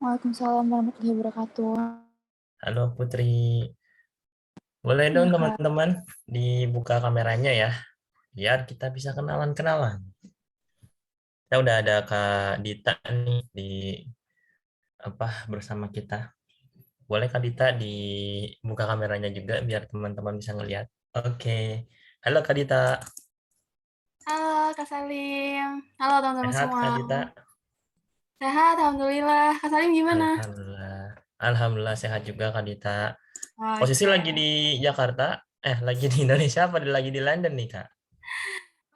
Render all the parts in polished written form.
Waalaikumsalam warahmatullahi wabarakatuh. Halo Putri, boleh Iya, dong Kak. teman-teman dibuka kameranya ya, biar kita bisa kenalan-kenalan. Kita udah ada Kak Dita nih di bersama kita. Boleh Kak Dita dibuka kameranya juga biar teman-teman bisa ngelihat. Oke, halo Kak Dita, Halo Kak Salim. Halo teman-teman sehat semua. Kak Dita? Sehat, Alhamdulillah. Kak Salim gimana? Alhamdulillah, Alhamdulillah sehat juga Kak Dita. Posisi Oke. lagi di Jakarta, lagi di Indonesia apa lagi di London nih Kak?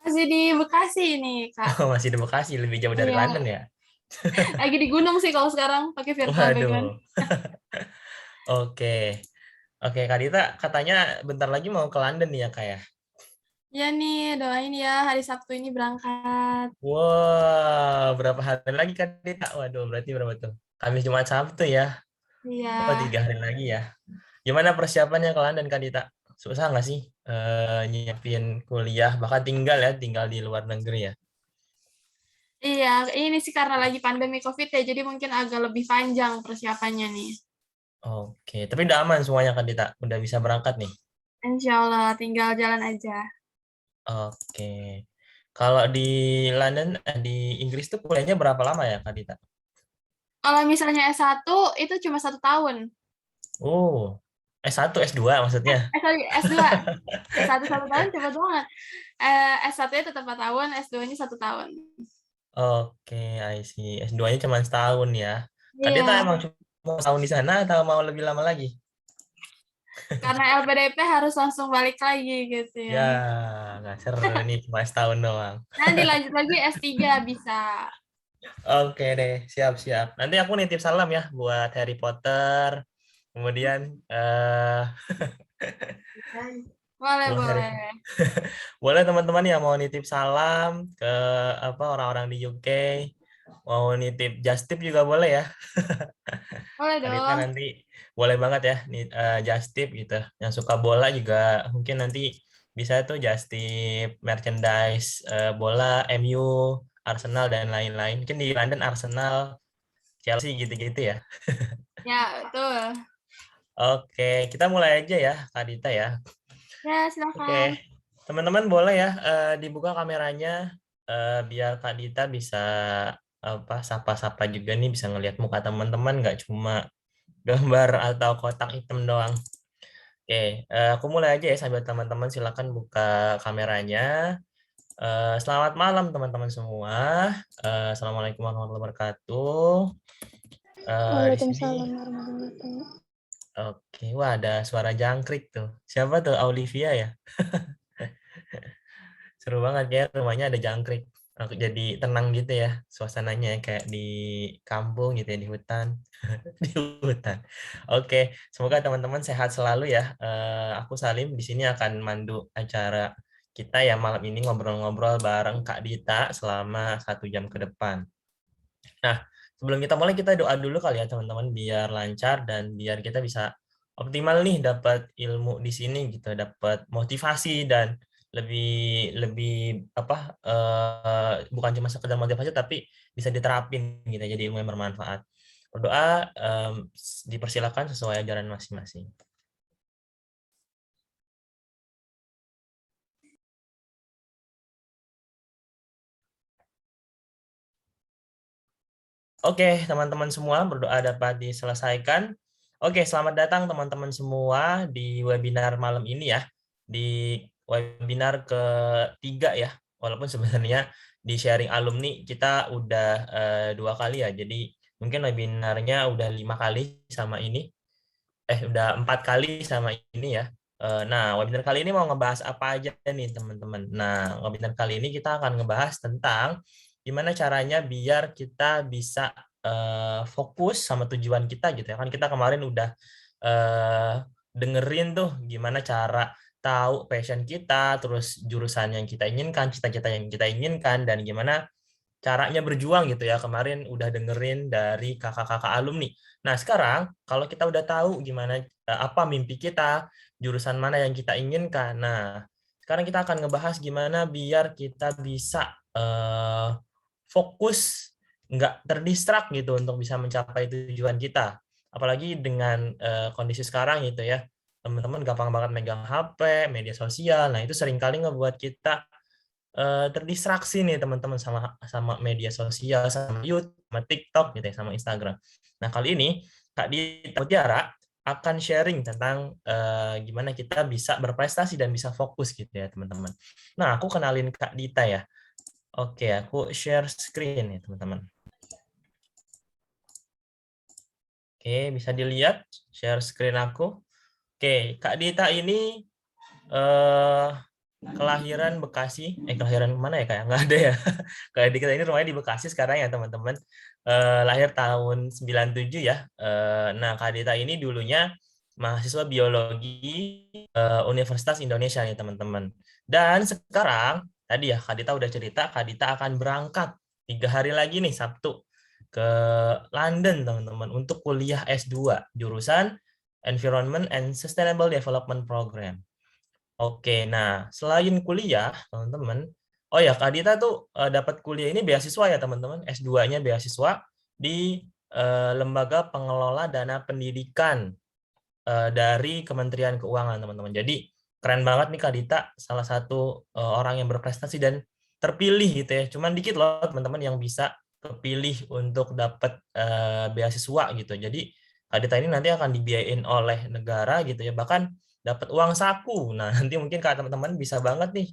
Masih di Bekasi nih, Kak. Oh, masih di Bekasi, lebih jauh dari Iya. London ya? Lagi di gunung sih kalau sekarang pakai virtual background. Waduh. Oke. Oke, Kak Dita katanya bentar lagi mau ke London nih ya, Kak ya? Iya nih, doain ya hari Sabtu ini berangkat. Wah, berapa hari lagi Kak Dita? Waduh, berarti berapa tuh? Kamis, Jumat, Sabtu ya? Iya. Oh, 3 hari lagi ya. Gimana persiapannya ke London, Kak Dita? Susah nggak sih nyiapin kuliah, bahkan tinggal di luar negeri ya? Iya, ini sih karena lagi pandemi COVID ya, jadi mungkin agak lebih panjang persiapannya nih. Oke, tapi udah aman semuanya, Kak Dita? Udah bisa berangkat nih? Insya Allah, tinggal jalan aja. Oke. Kalau di London, di Inggris tuh kuliahnya berapa lama ya, Kak Dita? Kalau misalnya S1 itu cuma 1 tahun. Oh, S1, S2 maksudnya? Sorry, S2. S1 1 tahun cepet banget. S1-nya tetap 4 tahun, S2-nya 1 tahun. Oke, I see. S2-nya cuma setahun ya. Kak Dita Iya, emang cuma setahun di sana atau mau lebih lama lagi? karena LPDP harus langsung balik lagi gitu Ya, ya. nggak seru nih cuma setahun doang. Nanti lanjut lagi S3 bisa. Oke deh, siap-siap. Nanti aku nitip salam ya buat Harry Potter. Kemudian Boleh, buat Harry boleh. boleh teman-teman yang mau nitip salam ke orang-orang di UK, mau nitip just tip juga boleh ya. Boleh Karita dong. nanti boleh banget ya nih just tip gitu. Yang suka bola juga mungkin nanti bisa tuh just tip merchandise bola MU, Arsenal dan lain-lain. Mungkin di London Arsenal, Chelsea gitu-gitu ya. Ya, betul. Oke, kita mulai aja ya Kak Dita ya. Ya, Oke, silakan. teman-teman boleh ya dibuka kameranya biar Kak Dita bisa sapa-sapa juga nih bisa ngelihat muka teman-teman nggak cuma gambar atau kotak hitam doang. Oke, aku mulai aja ya sambil teman-teman silakan buka kameranya. Selamat malam teman-teman semua. Assalamualaikum warahmatullahi wabarakatuh. Di sini, Waalaikumsalam warahmatullahi wabarakatuh. oke, wah ada suara jangkrik tuh. Siapa tuh? Olivia ya? Seru banget ya, rumahnya ada jangkrik. Aku jadi tenang gitu ya, suasananya kayak di kampung gitu ya, di hutan. Di hutan. Oke, semoga teman-teman sehat selalu ya. Aku Salim di sini akan mandu acara kita ya malam ini ngobrol-ngobrol bareng Kak Dita selama 1 jam ke depan. Nah, sebelum kita mulai kita doa dulu kali ya teman-teman biar lancar dan biar kita bisa optimal nih dapat ilmu di sini gitu, dapat motivasi dan lebih lebih bukan cuma sekedar motivasi tapi bisa diterapin gitu jadi ilmu yang bermanfaat. Berdoa dipersilakan sesuai ajaran masing-masing. Oke, teman-teman semua, berdoa dapat diselesaikan. Oke, selamat datang teman-teman semua di webinar malam ini ya. Di webinar ketiga ya. Walaupun sebenarnya di sharing alumni kita udah 2 kali ya. Jadi mungkin webinarnya udah 5 kali sama ini. Udah 4 kali sama ini ya. Nah, webinar kali ini mau ngebahas apa aja nih teman-teman. Nah, webinar kali ini kita akan ngebahas tentang gimana caranya biar kita bisa fokus sama tujuan kita gitu ya. Kan kita kemarin udah eh, dengerin tuh gimana cara tahu passion kita, terus jurusan yang kita inginkan, cita-cita yang kita inginkan, dan gimana caranya berjuang gitu ya. Kemarin udah dengerin dari kakak-kakak alumni. Nah, sekarang kalau kita udah tahu gimana apa mimpi kita, jurusan mana yang kita inginkan. Nah, sekarang kita akan ngebahas gimana biar kita bisa fokus nggak terdistrak gitu untuk bisa mencapai tujuan kita. Apalagi dengan kondisi sekarang gitu ya, teman-teman gampang banget megang HP, media sosial. Nah itu seringkali ngebuat kita terdistraksi nih teman-teman sama sama media sosial, sama YouTube, sama TikTok gitu ya, sama Instagram. Nah kali ini Kak Dita Mutiara akan sharing tentang gimana kita bisa berprestasi dan bisa fokus gitu ya teman-teman. Nah aku kenalin Kak Dita ya. Oke, aku share screen ya teman-teman. Oke, bisa dilihat share screen aku. Oke, Kak Dita ini eh kelahiran Bekasi. Kelahiran mana ya Kak? Nggak ada ya. Kak Dita ini rumahnya di Bekasi sekarang ya teman-teman. Lahir tahun 97 ya. Nah, Kak Dita ini dulunya mahasiswa biologi Universitas Indonesia nih teman-teman. Dan sekarang, tadi ya Kak Dita udah cerita, Kak Dita akan berangkat 3 hari lagi nih Sabtu ke London teman-teman untuk kuliah S2 jurusan Environment and Sustainable Development Program. Oke, nah selain kuliah teman-teman, oh ya Kak Dita tuh dapat kuliah ini beasiswa ya teman-teman, S2-nya beasiswa di Lembaga Pengelola Dana Pendidikan dari Kementerian Keuangan teman-teman. Jadi keren banget nih Kak Dita, salah satu orang yang berprestasi dan terpilih gitu ya. Cuman dikit loh teman-teman yang bisa kepilih untuk dapat beasiswa gitu. Jadi Kak Dita ini nanti akan dibiayain oleh negara gitu ya, bahkan dapat uang saku. Nah nanti mungkin Kak teman-teman bisa banget nih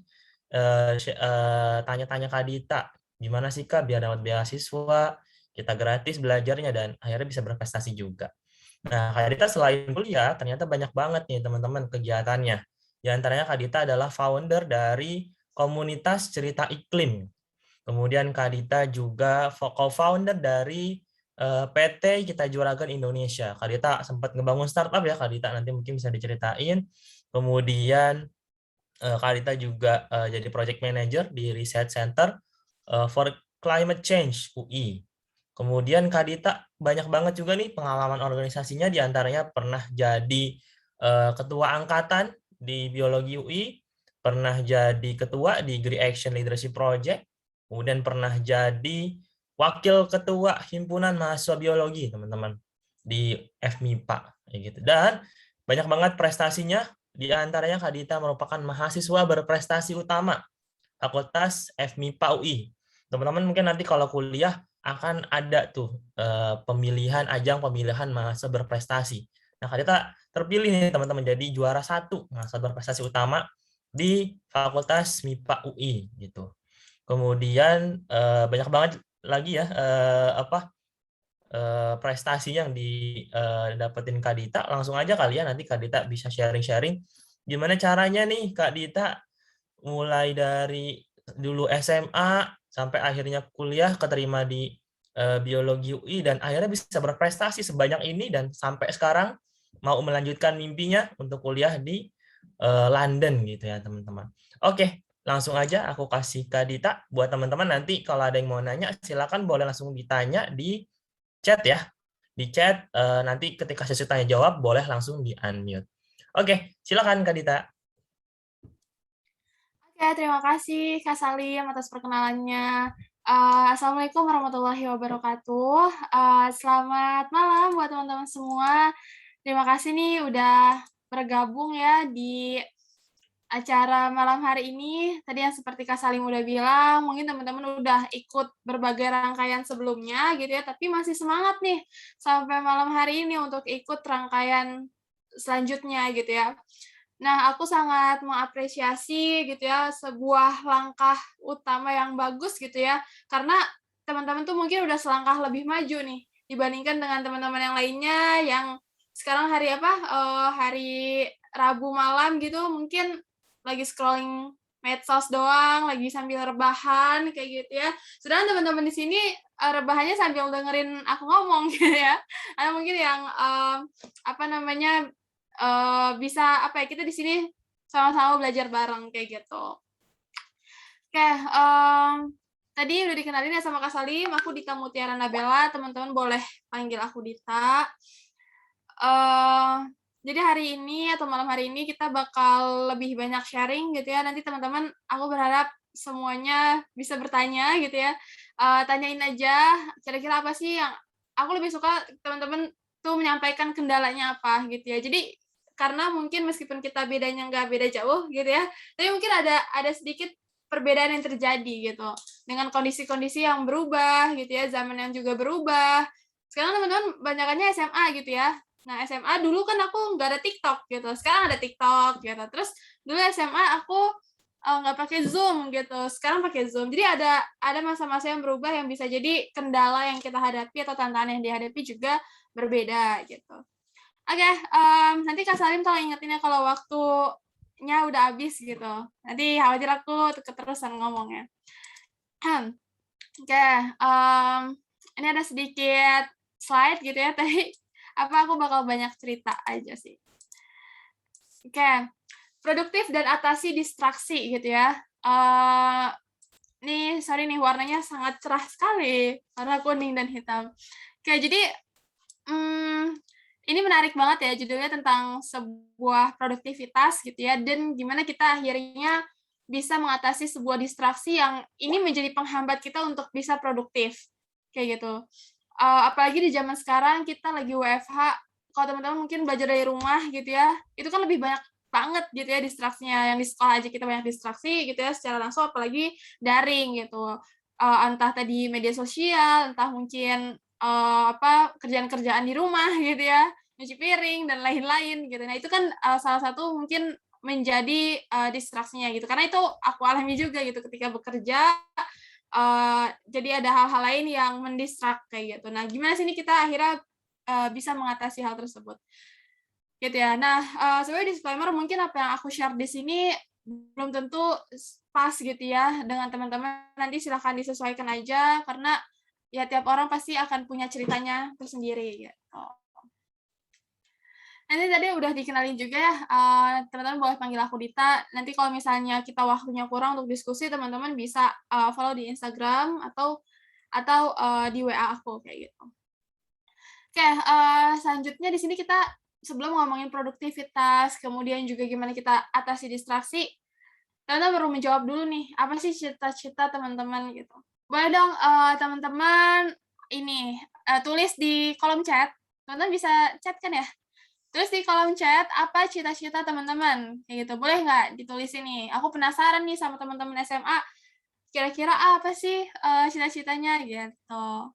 tanya-tanya Kak Dita, gimana sih Kak biar dapat beasiswa, kita gratis belajarnya dan akhirnya bisa berprestasi juga. Nah, Kak Dita selain kuliah, ternyata banyak banget nih teman-teman kegiatannya. Di antaranya Kak Dita adalah founder dari komunitas cerita iklim. Kemudian Kak Dita juga co-founder dari PT Kita Juragan Indonesia. Kak Dita sempat ngebangun startup ya, Kak Dita nanti mungkin bisa diceritain. Kemudian Kak Dita juga jadi project manager di Research Center for Climate Change UI. Kemudian Kak Dita banyak banget juga nih pengalaman organisasinya, diantaranya pernah jadi ketua angkatan di Biologi UI, pernah jadi ketua di Green Action Leadership Project, kemudian pernah jadi wakil ketua Himpunan Mahasiswa Biologi teman-teman di FMIPA kayak gitu. Dan banyak banget prestasinya, di antaranya Kak Dita merupakan mahasiswa berprestasi utama Fakultas FMIPA UI. Teman-teman mungkin nanti kalau kuliah akan ada tuh pemilihan ajang pemilihan mahasiswa berprestasi. Nah, Kak Dita terpilih nih teman-teman jadi juara 1 mahasiswa berprestasi utama di Fakultas MIPA UI gitu. Kemudian banyak banget lagi ya prestasi yang didapetin Kak Dita. Langsung aja kali ya nanti Kak Dita bisa sharing-sharing gimana caranya nih Kak Dita mulai dari dulu SMA sampai akhirnya kuliah keterima di biologi UI dan akhirnya bisa berprestasi sebanyak ini dan sampai sekarang mau melanjutkan mimpinya untuk kuliah di London gitu ya teman-teman. Oke, langsung aja aku kasih Kak Dita buat teman-teman, nanti kalau ada yang mau nanya silakan boleh langsung ditanya di chat ya. Di chat nanti ketika sesi tanya jawab boleh langsung di unmute. Oke, silakan Kak Dita. Oke, terima kasih Kak Salim atas perkenalannya. Assalamualaikum warahmatullahi wabarakatuh. Selamat malam buat teman-teman semua. Terima kasih nih udah bergabung ya di acara malam hari ini. Tadi yang seperti Kak Salim udah bilang, mungkin teman-teman udah ikut berbagai rangkaian sebelumnya gitu ya, tapi masih semangat nih sampai malam hari ini untuk ikut rangkaian selanjutnya gitu ya. Nah, aku sangat mengapresiasi gitu ya sebuah langkah utama yang bagus gitu ya, karena teman-teman tuh mungkin udah selangkah lebih maju nih dibandingkan dengan teman-teman yang lainnya yang sekarang hari apa? Hari Rabu malam gitu mungkin lagi scrolling medsos doang, lagi sambil rebahan kayak gitu ya. Sedangkan teman-teman di sini rebahannya sambil dengerin aku ngomong gitu ya. Ada mungkin yang apa namanya bisa apa ya, kita di sini sama-sama belajar bareng kayak gitu. Oke, tadi udah dikenalin ya sama Kak Salim, aku Dita Mutiara Nabela, teman-teman boleh panggil aku Dita. Jadi hari ini atau malam hari ini kita bakal lebih banyak sharing gitu ya. Nanti teman-teman, aku berharap semuanya bisa bertanya gitu ya. tanyain aja kira-kira apa sih yang aku lebih suka teman-teman tuh menyampaikan kendalanya apa gitu ya. Jadi karena mungkin meskipun kita bedanya nggak beda jauh gitu ya, tapi mungkin ada sedikit perbedaan yang terjadi gitu dengan kondisi-kondisi yang berubah gitu ya, zaman yang juga berubah. Sekarang teman-teman banyakannya SMA gitu ya. Nah, SMA dulu kan aku nggak ada TikTok gitu, sekarang ada TikTok gitu. Terus dulu SMA aku nggak pakai Zoom gitu, sekarang pakai Zoom. Jadi ada masa-masa yang berubah yang bisa jadi kendala yang kita hadapi atau tantangan yang dihadapi juga berbeda gitu. Oke, nanti Kak Salim tolong ingetin ya kalau waktunya udah habis gitu. Nanti khawatir aku keterusan ngomongnya. Oke, ini ada sedikit slide gitu ya, tapi aku bakal banyak cerita aja sih. Oke, produktif dan atasi distraksi gitu ya. Nih, sorry nih, warnanya sangat cerah sekali, warna kuning dan hitam. Oke, jadi ini menarik banget ya, judulnya tentang sebuah produktivitas gitu ya, dan gimana kita akhirnya bisa mengatasi sebuah distraksi yang ini menjadi penghambat kita untuk bisa produktif, kayak gitu. Apalagi di zaman sekarang kita lagi WFH, kalau teman-teman mungkin belajar dari rumah gitu ya, itu kan lebih banyak banget gitu ya distraksinya, yang di sekolah aja kita banyak distraksi gitu ya secara langsung, apalagi daring gitu. Entah tadi media sosial, entah mungkin kerjaan-kerjaan di rumah gitu ya, nyuci piring dan lain-lain gitu. Nah, itu kan salah satu mungkin menjadi distraksinya gitu. Karena itu aku alami juga gitu ketika bekerja, jadi ada hal-hal lain yang mendistrak kayak gitu. Nah, gimana sih ini kita akhirnya bisa mengatasi hal tersebut? Gitu ya. Nah, sebenarnya disclaimer mungkin apa yang aku share di sini belum tentu pas gitu ya dengan teman-teman. Nanti silahkan disesuaikan aja karena ya tiap orang pasti akan punya ceritanya tersendiri gitu. Nanti tadi udah dikenalin juga ya, teman-teman boleh panggil aku Dita. Nanti kalau misalnya kita waktunya kurang untuk diskusi, teman-teman bisa follow di Instagram atau di WA aku kayak gitu. Oke, selanjutnya di sini kita sebelum ngomongin produktivitas, kemudian juga gimana kita atasi distraksi, teman-teman perlu menjawab dulu nih, apa sih cita-cita teman-teman gitu. Boleh dong teman-teman ini tulis di kolom chat. Teman-teman bisa chat kan ya? Tulis di kolom chat apa cita-cita teman-teman. Kayak gitu. Boleh nggak ditulis ini? Aku penasaran nih sama teman-teman SMA. Kira-kira apa sih cita-citanya gitu.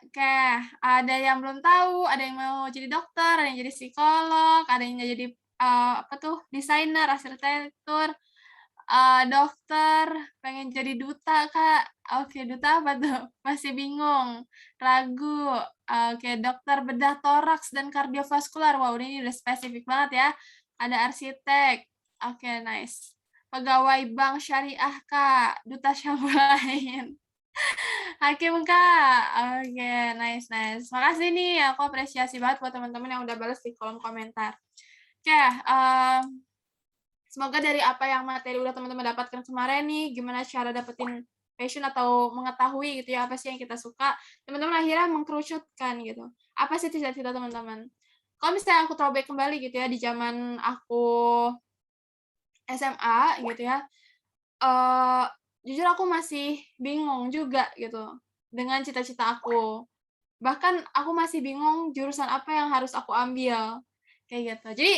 Oke, ada yang belum tahu, ada yang mau jadi dokter, ada yang jadi psikolog, ada yang jadi desainer, arsitektur, dokter, pengen jadi duta, Kak. Oke, duta apa tuh? Masih bingung, ragu. Oke, dokter bedah toraks dan kardiovaskular. Wow, ini udah spesifik banget ya. Ada arsitek. Oke, nice. Pegawai bank syariah, Kak. Duta syambu lain. Hakim, Kak. Oke, nice, nice. Makasih nih, aku apresiasi banget buat teman-teman yang udah balas di kolom komentar. Oke, semoga dari apa yang materi udah teman-teman dapatkan kemarin nih, gimana cara dapetin passion atau mengetahui gitu ya, apa sih yang kita suka, teman-teman akhirnya mengkerucutkan gitu. Apa sih cita-cita teman-teman? Kalau misalnya aku throwback kembali gitu ya, di zaman aku SMA gitu ya, jujur aku masih bingung juga gitu dengan cita-cita aku. Bahkan aku masih bingung jurusan apa yang harus aku ambil, kayak gitu. Jadi,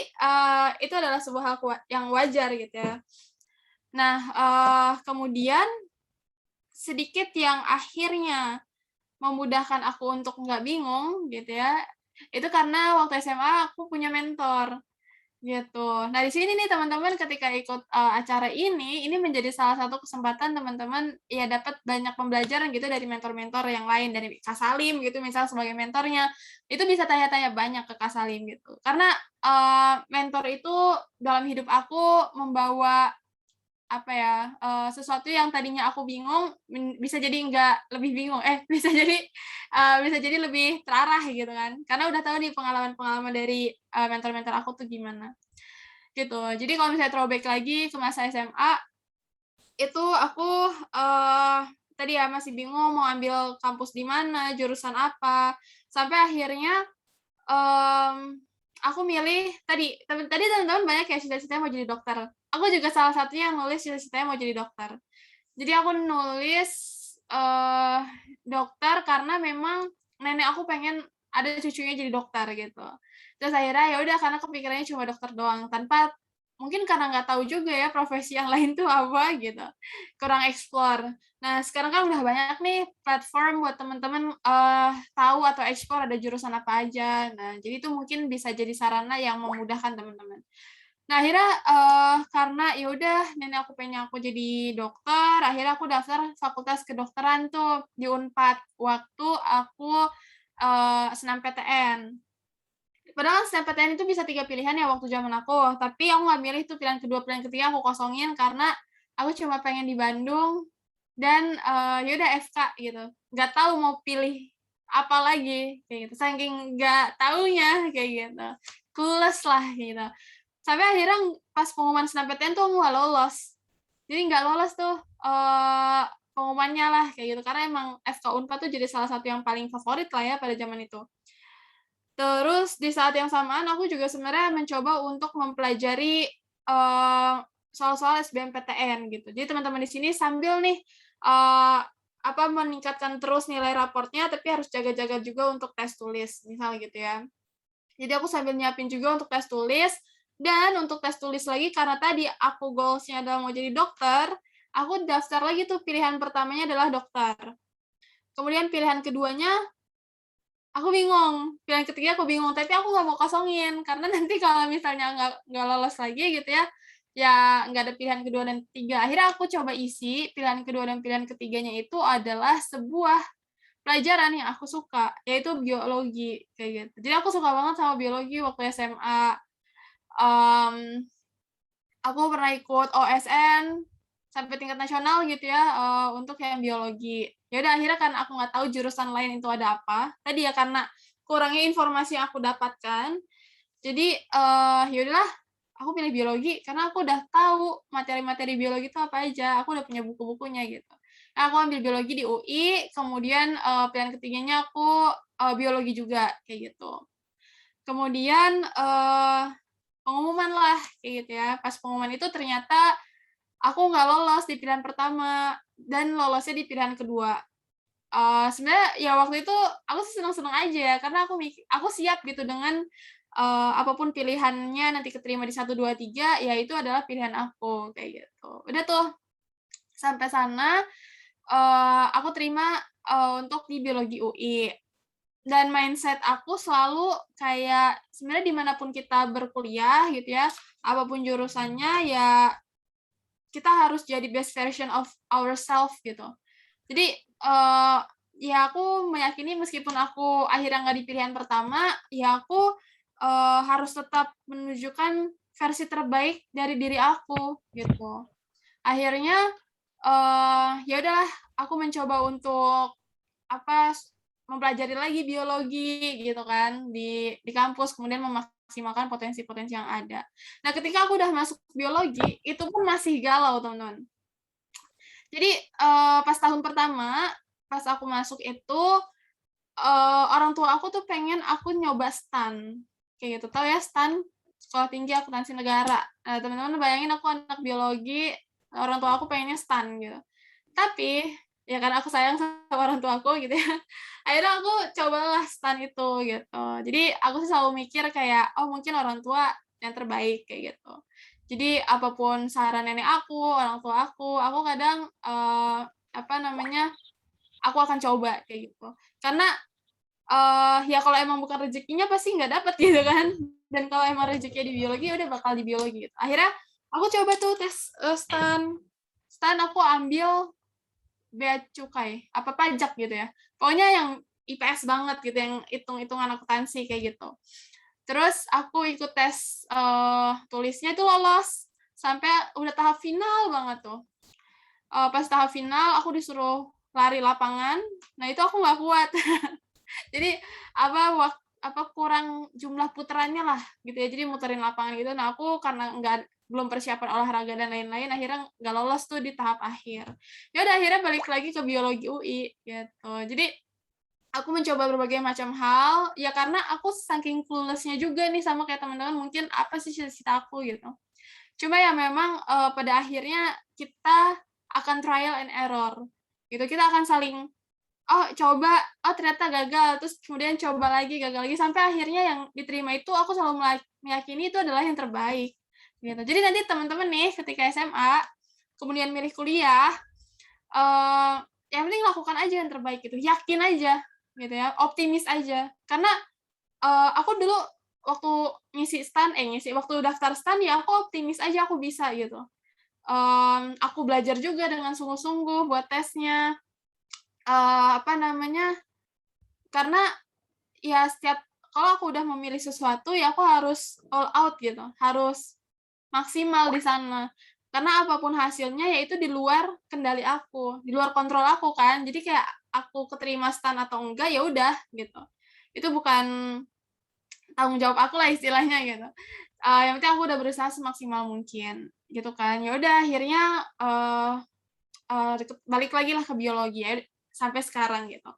itu adalah sebuah hal yang wajar gitu ya. Nah, kemudian sedikit yang akhirnya memudahkan aku untuk nggak bingung gitu ya, itu karena waktu SMA aku punya mentor. Gitu. Nah, di sini nih teman-teman ketika ikut, acara ini menjadi salah satu kesempatan teman-teman ya dapat banyak pembelajaran gitu dari mentor-mentor yang lain, dari Kak Salim gitu misal sebagai mentornya, itu bisa tanya-tanya banyak ke Kak Salim gitu. Karena, mentor itu dalam hidup aku membawa apa ya, sesuatu yang tadinya aku bingung bisa jadi nggak lebih bingung, bisa jadi lebih terarah gitu kan. Karena udah tahu nih pengalaman-pengalaman dari, mentor-mentor aku tuh gimana. Gitu. Jadi kalau misalnya throwback lagi ke masa SMA, itu aku, tadi ya masih bingung mau ambil kampus di mana, jurusan apa, sampai akhirnya, aku milih tadi teman-teman banyak ya cita-citanya mau jadi dokter. Aku juga salah satunya yang nulis cita-citanya mau jadi dokter. Jadi aku nulis eh dokter karena memang nenek aku pengen ada cucunya jadi dokter gitu. Terus akhirnya ya udah karena kepikirannya cuma dokter doang tanpa mungkin karena nggak tahu juga ya profesi yang lain tuh apa gitu. Kurang explore. Nah, sekarang kan udah banyak nih platform buat teman-teman tahu atau explore ada jurusan apa aja. Nah, jadi itu mungkin bisa jadi sarana yang memudahkan teman-teman. Nah, akhirnya karena ya udah nenek aku pengen aku jadi dokter, akhirnya aku daftar fakultas kedokteran tuh di Unpad waktu aku senam PTN. Padahal SNMPTN itu bisa 3 pilihan ya waktu zaman aku, tapi aku nggak milih tuh pilihan kedua, pilihan ketiga aku kosongin karena aku cuma pengen di Bandung dan ya udah FK gitu. Nggak tahu mau pilih apa lagi kayak gitu. Saking nggak taunya kayak gitu. Clueless lah gitu. Sampai akhirnya pas pengumuman SNMPTN tuh aku nggak lolos. Jadi nggak lolos tuh pengumumannya lah kayak gitu. Karena emang FK Unpad tuh jadi salah satu yang paling favorit lah ya pada zaman itu. Terus di saat yang samaan aku juga sebenarnya mencoba untuk mempelajari soal-soal SBMPTN gitu. Jadi teman-teman di sini sambil nih meningkatkan terus nilai raportnya, tapi harus jaga-jaga juga untuk tes tulis, misal gitu ya. Jadi aku sambil nyiapin juga untuk tes tulis, dan untuk tes tulis lagi karena tadi aku goals-nya adalah mau jadi dokter, aku daftar lagi tuh pilihan pertamanya adalah dokter. Kemudian pilihan keduanya aku bingung, pilihan ketiga aku bingung, tapi aku nggak mau kosongin karena nanti kalau misalnya nggak lolos lagi gitu ya, ya nggak ada pilihan kedua dan ketiga. Akhirnya aku coba isi pilihan kedua dan pilihan ketiganya itu adalah sebuah pelajaran yang aku suka, yaitu biologi kayak gitu. Jadi aku suka banget sama biologi waktu SMA. Aku pernah ikut OSN sampai tingkat nasional gitu ya untuk yang biologi. Ya udah akhirnya kan aku nggak tahu jurusan lain itu ada apa. Tadi ya karena kurangnya informasi yang aku dapatkan. Jadi ya udahlah aku pilih biologi karena aku udah tahu materi-materi biologi itu apa aja. Aku udah punya buku-bukunya gitu. Nah, aku ambil biologi di UI, kemudian pilihan ketiganya aku biologi juga kayak gitu. Kemudian pengumuman lah kayak gitu ya. Pas pengumuman itu ternyata aku nggak lolos di pilihan pertama dan lolosnya di pilihan kedua. Sebenarnya ya waktu itu aku sih seneng-seneng aja ya karena aku siap gitu dengan apapun pilihannya nanti keterima di 1, 2, 3 ya itu adalah pilihan aku kayak gitu. Udah tuh sampai sana aku terima untuk di biologi UI. Dan mindset aku selalu kayak sebenarnya dimanapun kita berkuliah gitu ya, apapun jurusannya ya kita harus jadi best version of ourselves gitu. Jadi ya aku meyakini meskipun aku akhirnya nggak di pilihan pertama, ya aku harus tetap menunjukkan versi terbaik dari diri aku gitu. Akhirnya ya udahlah aku mencoba untuk apa mempelajari lagi biologi gitu kan di kampus kemudian memaksimalkan potensi-potensi yang ada. Nah, ketika aku udah masuk biologi, itu pun masih galau, teman-teman. Jadi pas tahun pertama, pas aku masuk itu orang tua aku tuh pengen aku nyoba STAN. Kayak gitu. Tahu ya STAN? Sekolah Tinggi Akuntansi Negara. Nah, teman-teman bayangin aku anak biologi, orang tua aku pengennya STAN gitu. Tapi ya karena aku sayang sama orang tua aku gitu ya. Akhirnya aku cobalah STAN itu gitu. Jadi aku sih selalu mikir kayak oh mungkin orang tua yang terbaik kayak gitu. Jadi apapun saran nenek aku, orang tua aku kadang aku akan coba kayak gitu. Karena ya kalau emang bukan rezekinya pasti nggak dapet gitu kan. Dan kalau emang rezekinya di biologi udah bakal di biologi gitu. Akhirnya aku coba tuh tes STAN. STAN aku ambil bea cukai, apa pajak gitu ya. Pokoknya yang IPS banget gitu, yang hitung-hitungan akuntansi kayak gitu. Terus aku ikut tes tulisnya itu lolos sampai udah tahap final banget tuh. Pas tahap final aku disuruh lari lapangan, nah itu aku nggak kuat. Jadi kurang jumlah putarannya lah gitu ya. Jadi muterin lapangan gitu. Nah aku karena belum persiapan olahraga dan lain-lain akhirnya nggak lolos tuh di tahap akhir. Ya udah akhirnya balik lagi ke biologi UI gitu. Jadi aku mencoba berbagai macam hal ya karena aku saking clueless-nya juga nih sama kayak teman-teman mungkin apa sih cita-cita aku gitu. Cuma ya memang pada akhirnya kita akan trial and error. gitu. Kita akan saling coba, ternyata gagal, terus kemudian coba lagi, gagal lagi, sampai akhirnya yang diterima itu aku selalu meyakini itu adalah yang terbaik, gitu. Jadi nanti teman-teman nih ketika SMA, kemudian milih kuliah, yang penting lakukan aja yang terbaik gitu, yakin aja, gitu ya, optimis aja. Karena aku dulu waktu waktu daftar STAN ya aku optimis aja aku bisa gitu. Aku belajar juga dengan sungguh-sungguh buat tesnya. Karena ya kalau aku udah memilih sesuatu ya aku harus all out gitu, harus maksimal di sana. Karena apapun hasilnya ya itu di luar kendali aku, di luar kontrol aku kan. Jadi kayak aku keterima STAN atau enggak ya udah gitu. Itu bukan tanggung jawab aku lah istilahnya gitu. Yang penting aku udah berusaha semaksimal mungkin gitu kan. Ya udah akhirnya balik lagi lah ke biologi ya sampai sekarang gitu.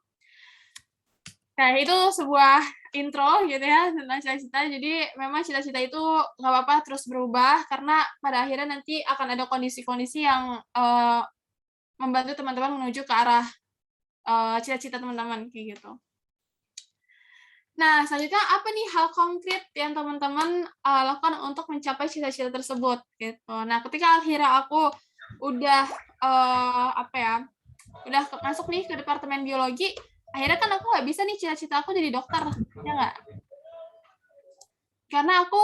Nah, itu sebuah intro gitu ya tentang cita-cita. Jadi memang cita-cita itu nggak apa-apa terus berubah karena pada akhirnya nanti akan ada kondisi-kondisi yang membantu teman-teman menuju ke arah cita-cita teman-teman kayak gitu. Nah, selanjutnya apa nih hal konkret yang teman-teman lakukan untuk mencapai cita-cita tersebut gitu. Nah, ketika akhirnya aku udah udah masuk nih ke departemen biologi, akhirnya kan aku nggak bisa nih cita-cita aku jadi dokter, ya nggak? Karena aku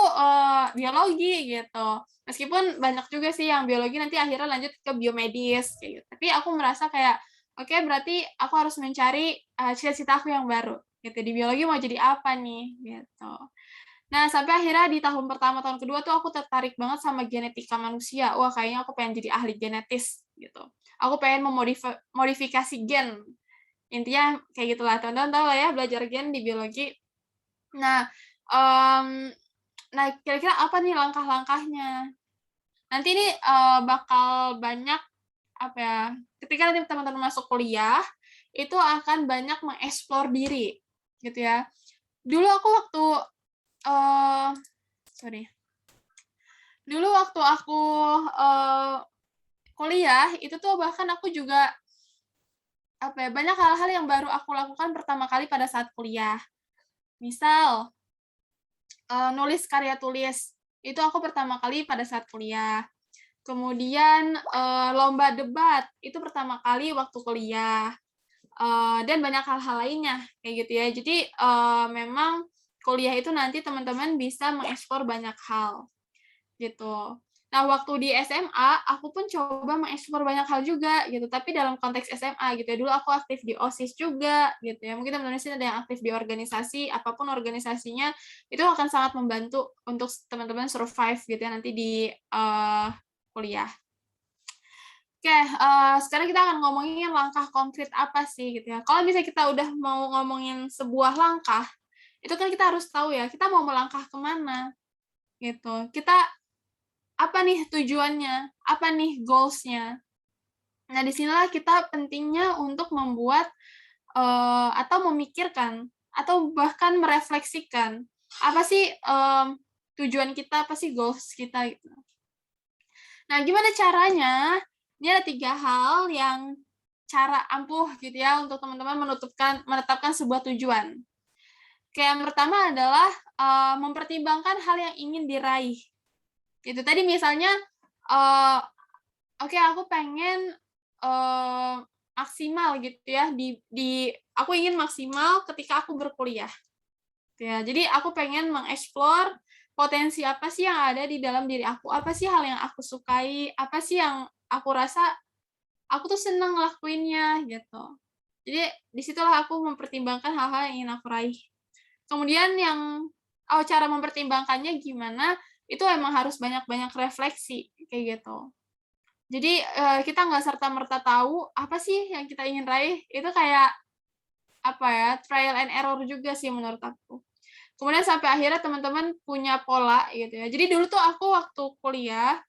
biologi gitu. Meskipun banyak juga sih yang biologi nanti akhirnya lanjut ke biomedis kayak gitu. Tapi aku merasa kayak oke, berarti aku harus mencari cita-cita aku yang baru. Gitu. Di biologi mau jadi apa nih gitu. Nah, sampai akhirnya di tahun pertama, tahun kedua tuh aku tertarik banget sama genetika manusia. Wah, kayaknya aku pengen jadi ahli genetis gitu. Aku pengen memodifikasi gen. Intinya kayak gitulah. Teman-teman tahu lah ya belajar gen di biologi. Nah, kira-kira apa nih langkah-langkahnya? Nanti ini bakal banyak ketika nanti teman-teman masuk kuliah, itu akan banyak mengeksplor diri, gitu ya. Dulu aku waktu kuliah, itu tuh bahkan aku juga banyak hal-hal yang baru aku lakukan pertama kali pada saat kuliah. Misal, nulis karya tulis. Itu aku pertama kali pada saat kuliah. Kemudian lomba debat, itu pertama kali waktu kuliah. Dan banyak hal-hal lainnya, kayak gitu ya. Jadi memang kuliah itu nanti teman-teman bisa mengeksplor banyak hal, gitu. Nah, waktu di SMA, aku pun coba mengeksplor banyak hal juga, gitu. Tapi dalam konteks SMA, gitu ya. Dulu aku aktif di OSIS juga, gitu ya. Mungkin teman-teman sini ada yang aktif di organisasi, apapun organisasinya, itu akan sangat membantu untuk teman-teman survive, gitu ya, nanti di kuliah. Oke, sekarang kita akan ngomongin langkah konkret apa sih, gitu ya. Kalau misalnya kita udah mau ngomongin sebuah langkah, itu kan kita harus tahu ya, kita mau melangkah kemana, gitu. Kita apa nih tujuannya, apa nih goals-nya. Nah, disinilah kita pentingnya untuk membuat atau memikirkan, atau bahkan merefleksikan, apa sih tujuan kita, apa sih goals kita, gitu. Nah, gimana caranya? Ini ada 3 hal yang cara ampuh gitu ya untuk teman-teman menetapkan sebuah tujuan. Kayak yang pertama adalah mempertimbangkan hal yang ingin diraih. Itu tadi misalnya, oke aku pengen maksimal gitu ya aku ingin maksimal ketika aku berkuliah. Ya, jadi aku pengen mengeksplor potensi apa sih yang ada di dalam diri aku, apa sih hal yang aku sukai, apa sih yang aku rasa aku tuh senang ngelakuinnya gitu. Jadi disitulah aku mempertimbangkan hal-hal yang ingin aku raih. Kemudian cara mempertimbangkannya gimana, itu emang harus banyak-banyak refleksi kayak gitu. Jadi kita nggak serta-merta tahu apa sih yang kita ingin raih, itu kayak trial and error juga sih menurut aku. Kemudian sampai akhirnya teman-teman punya pola gitu ya. Jadi dulu tuh aku waktu kuliah,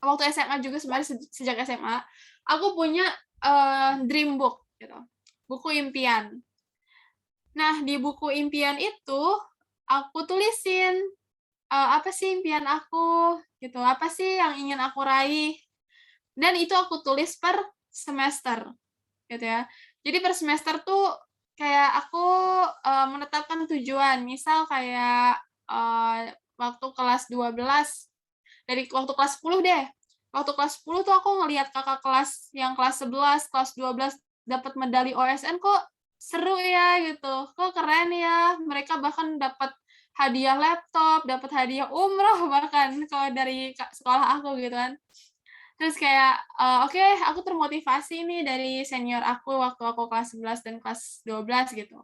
waktu SMA juga sebenarnya sejak SMA, aku punya dream book gitu. Buku impian. Nah, di buku impian itu aku tulisin apa sih impian aku gitu, apa sih yang ingin aku raih. Dan itu aku tulis per semester. gitu ya. Jadi per semester tuh kayak aku menetapkan tujuan, misal kayak waktu kelas 12, dari waktu kelas 10 deh. Waktu kelas 10 tuh aku ngelihat kakak kelas yang kelas 11, kelas 12 dapat medali OSN, kok seru ya gitu, kok keren ya. Mereka bahkan dapat hadiah laptop, dapat hadiah umroh bahkan kalau dari sekolah aku gitu kan. Terus kayak, oke, aku termotivasi nih dari senior aku waktu aku kelas 11 dan kelas 12 gitu.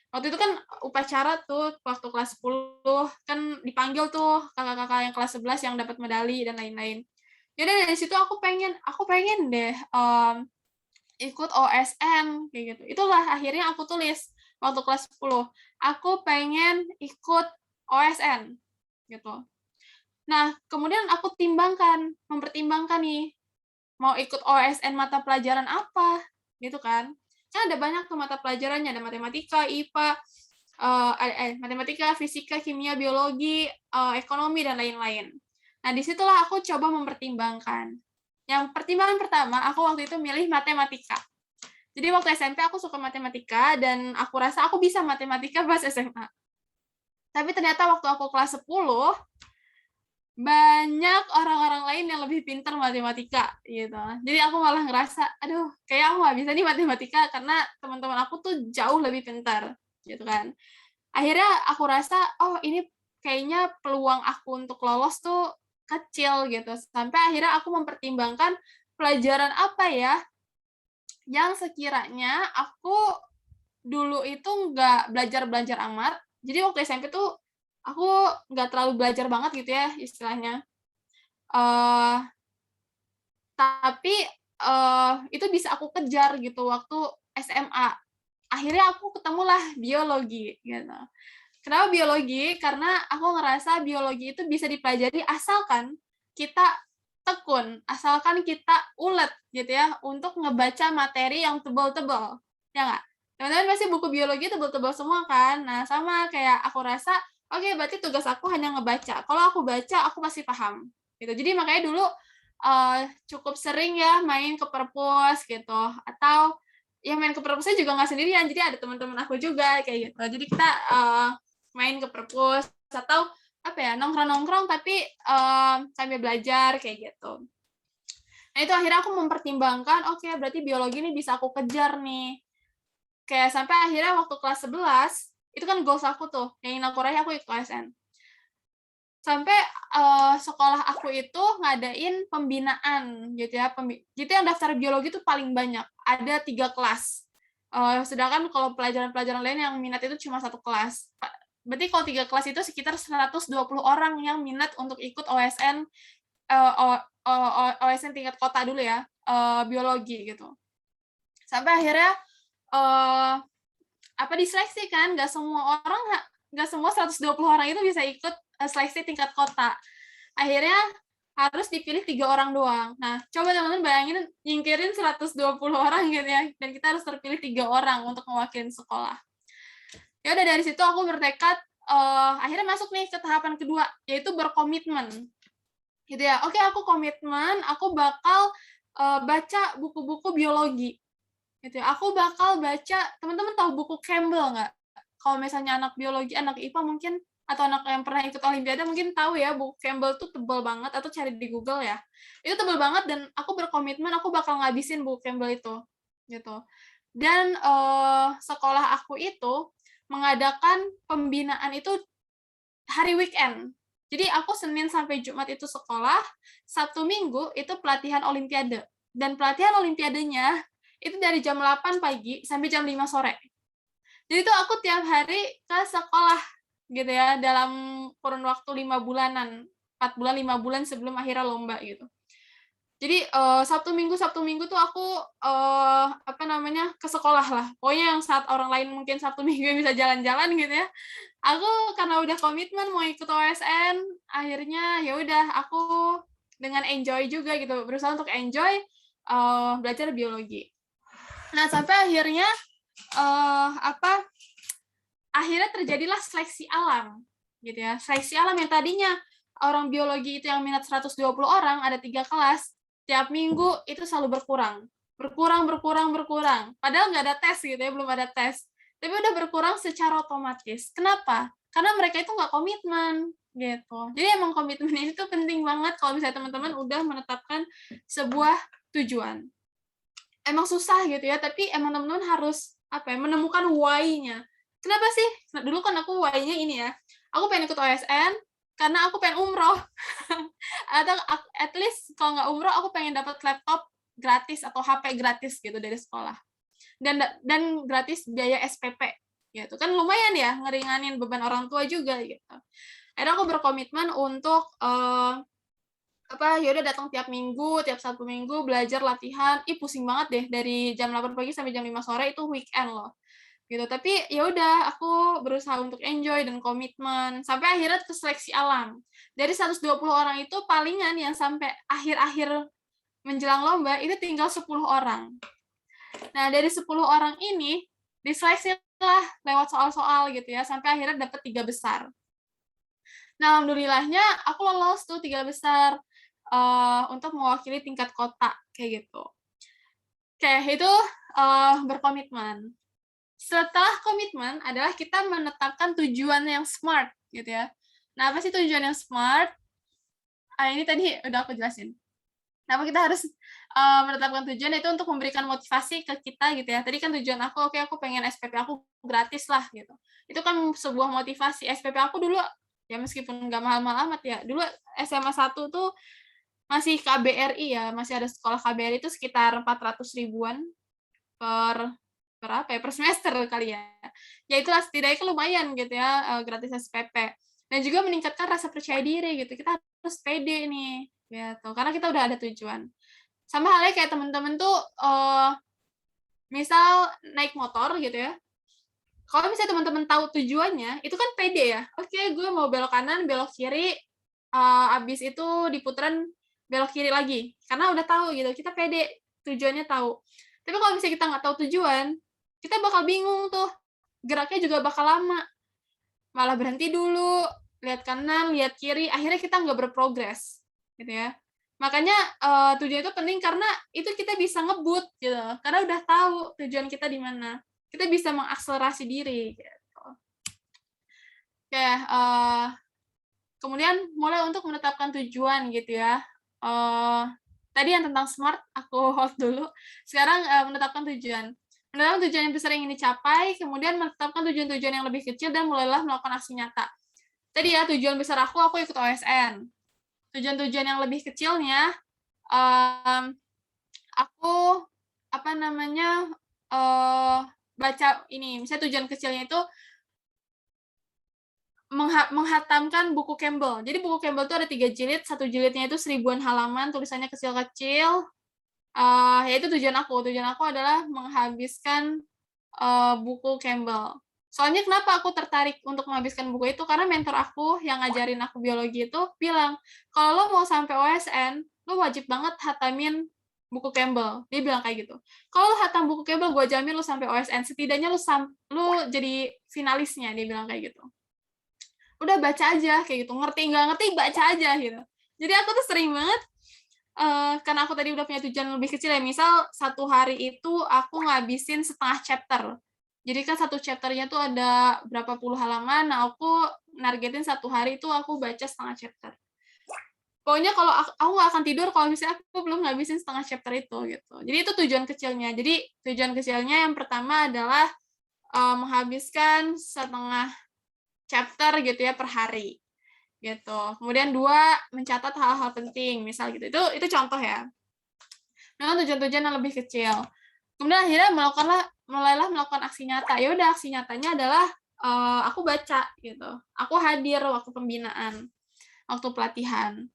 Waktu itu kan upacara tuh waktu kelas 10 kan dipanggil tuh kakak-kakak yang kelas 11 yang dapat medali dan lain-lain. Jadi dari situ aku pengen deh ikut OSN kayak gitu. Itulah akhirnya aku tulis waktu kelas 10. Aku pengen ikut OSN gitu. Nah, kemudian aku mempertimbangkan nih, mau ikut OSN mata pelajaran apa, gitu kan. Kan ada banyak tuh mata pelajarannya, ada matematika, IPA, matematika, fisika, kimia, biologi, ekonomi, dan lain-lain. Nah, disitulah aku coba mempertimbangkan. Yang pertimbangan pertama, aku waktu itu milih matematika. Jadi waktu SMP aku suka matematika, dan aku rasa aku bisa matematika pas SMA. Tapi ternyata waktu aku kelas 10, banyak orang-orang lain yang lebih pintar matematika gitu. Jadi aku malah ngerasa, aduh, kayak aku nggak bisa nih matematika karena teman-teman aku tuh jauh lebih pintar gitu kan. Akhirnya aku rasa, oh ini kayaknya peluang aku untuk lolos tuh kecil gitu. Sampai akhirnya aku mempertimbangkan pelajaran apa ya yang sekiranya aku dulu itu nggak belajar-belajar amat. Jadi waktu SMP tuh aku nggak terlalu belajar banget gitu ya istilahnya. Uh, tapi itu bisa aku kejar gitu waktu SMA. Akhirnya aku ketemulah biologi gitu. Kenapa biologi? Karena aku ngerasa biologi itu bisa dipelajari asalkan kita tekun, asalkan kita ulet gitu ya untuk ngebaca materi yang tebal-tebal. Ya nggak? Teman-teman pasti buku biologi tebal-tebal semua kan? Nah, sama kayak aku rasa, oke, berarti tugas aku hanya ngebaca. Kalau aku baca, aku pasti paham. Gitu. Jadi makanya dulu cukup sering ya main ke perpus gitu. Atau yang main ke perpusnya juga nggak sendirian, jadi ada teman-teman aku juga kayak gitu. Jadi kita main ke perpus atau apa ya, nongkrong-nongkrong tapi sambil belajar kayak gitu. Nah itu akhirnya aku mempertimbangkan, oke, berarti biologi ini bisa aku kejar nih. Kayak sampai akhirnya waktu kelas 11 itu kan goals aku tuh, yang ingin aku raih aku ikut OSN. Sampai sekolah aku itu ngadain pembinaan gitu ya. Jadi yang daftar biologi itu paling banyak, ada 3 kelas. Sedangkan kalau pelajaran-pelajaran lain yang minat itu cuma 1 kelas. Berarti kalau 3 kelas itu sekitar 120 orang yang minat untuk ikut OSN, OSN tingkat kota dulu ya, biologi gitu. Sampai akhirnya diseleksi kan, nggak semua 120 orang itu bisa ikut seleksi tingkat kota. Akhirnya harus dipilih 3 orang doang. Nah, coba teman-teman bayangin nyingkirin 120 orang gitu ya, dan kita harus terpilih 3 orang untuk mewakili sekolah. Ya udah dari situ aku bertekad, akhirnya masuk nih ke tahapan kedua, yaitu berkomitmen. Gitu ya. Oke, aku komitmen, aku bakal baca buku-buku biologi. Gitu ya. Aku bakal baca, teman-teman tahu buku Campbell nggak? Kalau misalnya anak biologi, anak IPA mungkin, atau anak yang pernah ikut Olimpiade mungkin tahu ya, buku Campbell tuh tebal banget, atau cari di Google ya. Itu tebal banget, dan aku berkomitmen aku bakal ngabisin buku Campbell itu. Gitu. Dan sekolah aku itu mengadakan pembinaan itu hari weekend. Jadi aku Senin sampai Jumat itu sekolah, Sabtu Minggu itu pelatihan Olimpiade. Dan pelatihan Olimpiadenya itu dari jam 8 pagi sampai jam 5 sore. Jadi itu aku tiap hari ke sekolah gitu ya, dalam kurun waktu 5 bulanan, 4 bulan, 5 bulan sebelum akhirnya lomba gitu. Jadi Sabtu Minggu tuh aku ke sekolah lah. Pokoknya yang saat orang lain mungkin Sabtu Minggu bisa jalan-jalan gitu ya. Aku karena udah komitmen mau ikut OSN, akhirnya ya udah aku dengan enjoy juga gitu, berusaha untuk enjoy belajar biologi. Nah, sampai akhirnya akhirnya terjadilah seleksi alam gitu ya. Seleksi alam yang tadinya orang biologi itu yang minat 120 orang, ada 3 kelas, tiap minggu itu selalu berkurang. berkurang. Padahal nggak ada tes gitu ya, belum ada tes. Tapi udah berkurang secara otomatis. Kenapa? Karena mereka itu nggak komitmen gitu. Jadi emang komitmen itu penting banget kalau misalnya teman-teman udah menetapkan sebuah tujuan. Emang susah gitu ya, tapi emang teman-teman harus menemukan why-nya. Kenapa sih? Nah, dulu kan aku why-nya ini ya. Aku pengen ikut OSN karena aku pengen umroh. Atau at least kalau nggak umroh, aku pengen dapat laptop gratis atau HP gratis gitu dari sekolah. Dan gratis biaya SPP gitu. Kan lumayan ya ngeringanin beban orang tua juga gitu. Akhirnya aku berkomitmen untuk ya udah datang tiap minggu, tiap Sabtu Minggu belajar latihan. Pusing banget deh dari jam 8 pagi sampai jam 5 sore itu weekend loh. Gitu. Tapi ya udah aku berusaha untuk enjoy dan komitmen sampai akhirnya ke seleksi alam. Dari 120 orang itu palingan yang sampai akhir-akhir menjelang lomba itu tinggal 10 orang. Nah, dari 10 orang ini diseleksi lah lewat soal-soal gitu ya sampai akhirnya dapat 3 besar. Nah, alhamdulillahnya aku lolos tuh 3 besar untuk mewakili tingkat kota kayak gitu. Oke, itu berkomitmen. Setelah komitmen adalah kita menetapkan tujuan yang smart gitu ya. Nah, apa sih tujuan yang smart? Ini tadi udah aku jelasin. Kenapa kita harus menetapkan tujuan itu untuk memberikan motivasi ke kita gitu ya. Tadi kan tujuan aku, oke aku pengen SPP aku gratis lah gitu. Itu kan sebuah motivasi. SPP aku dulu ya meskipun nggak mahal-mahal amat ya. Dulu SMA 1 tuh masih KBRI ya, masih ada sekolah KBRI itu sekitar 400 ribuan per per semester kali ya. Ya itulah setidaknya lumayan gitu ya gratis SPP. Dan juga meningkatkan rasa percaya diri gitu. Kita harus pede nih gitu. Karena kita udah ada tujuan. Sama halnya kayak teman-teman tuh misal naik motor gitu ya. Kalau misalnya teman-teman tahu tujuannya, itu kan pede ya. Oke, gue mau belok kanan, belok kiri, abis itu di putaran belok kiri lagi. Karena udah tahu gitu, kita pede, tujuannya tahu. Tapi kalau misalnya kita nggak tahu tujuan, kita bakal bingung tuh. Geraknya juga bakal lama. Malah berhenti dulu, lihat kanan, lihat kiri, akhirnya kita nggak berprogres. Gitu ya. Makanya tujuan itu penting karena itu kita bisa ngebut gitu. Karena udah tahu tujuan kita di mana. Kita bisa mengakselerasi diri gitu. Oke, kemudian mulai untuk menetapkan tujuan gitu ya. Tadi yang tentang smart aku hold dulu. Sekarang menetapkan tujuan. Menetapkan tujuan yang besar yang ingin dicapai, kemudian menetapkan tujuan-tujuan yang lebih kecil dan mulailah melakukan aksi nyata. Tadi ya tujuan besar aku ikut OSN. Tujuan-tujuan yang lebih kecilnya, aku baca ini. Misalnya tujuan kecilnya itu menghatamkan buku Campbell. Jadi buku Campbell itu ada 3 jilid, satu jilidnya itu 1000-an halaman, tulisannya kecil-kecil. Yaitu tujuan aku. Tujuan aku adalah menghabiskan buku Campbell. Soalnya kenapa aku tertarik untuk menghabiskan buku itu? Karena mentor aku yang ngajarin aku biologi itu bilang, kalau lo mau sampai OSN, lo wajib banget hatamin buku Campbell. Dia bilang kayak gitu. Kalau lo hatam buku Campbell, gue jamin lo sampai OSN. Setidaknya lo jadi finalisnya, dia bilang kayak gitu. Udah baca aja kayak gitu, ngerti nggak ngerti baca aja gitu. Jadi aku tuh sering banget karena aku tadi udah punya tujuan lebih kecil ya, misal satu hari itu aku ngabisin setengah chapter. Jadi kan satu chapternya tuh ada berapa puluh halaman, nah aku nargetin satu hari itu aku baca setengah chapter. Pokoknya kalau aku nggak akan tidur kalau misalnya aku belum ngabisin setengah chapter itu gitu. Jadi itu tujuan kecilnya. Jadi tujuan kecilnya yang pertama adalah menghabiskan setengah chapter gitu ya per hari gitu. Kemudian 2, mencatat hal-hal penting misal gitu. Itu contoh ya. Dengan tujuan-tujuan yang lebih kecil. Kemudian akhirnya mulailah melakukan aksi nyata. Ya udah aksi nyatanya adalah aku baca gitu. Aku hadir waktu pembinaan, waktu pelatihan.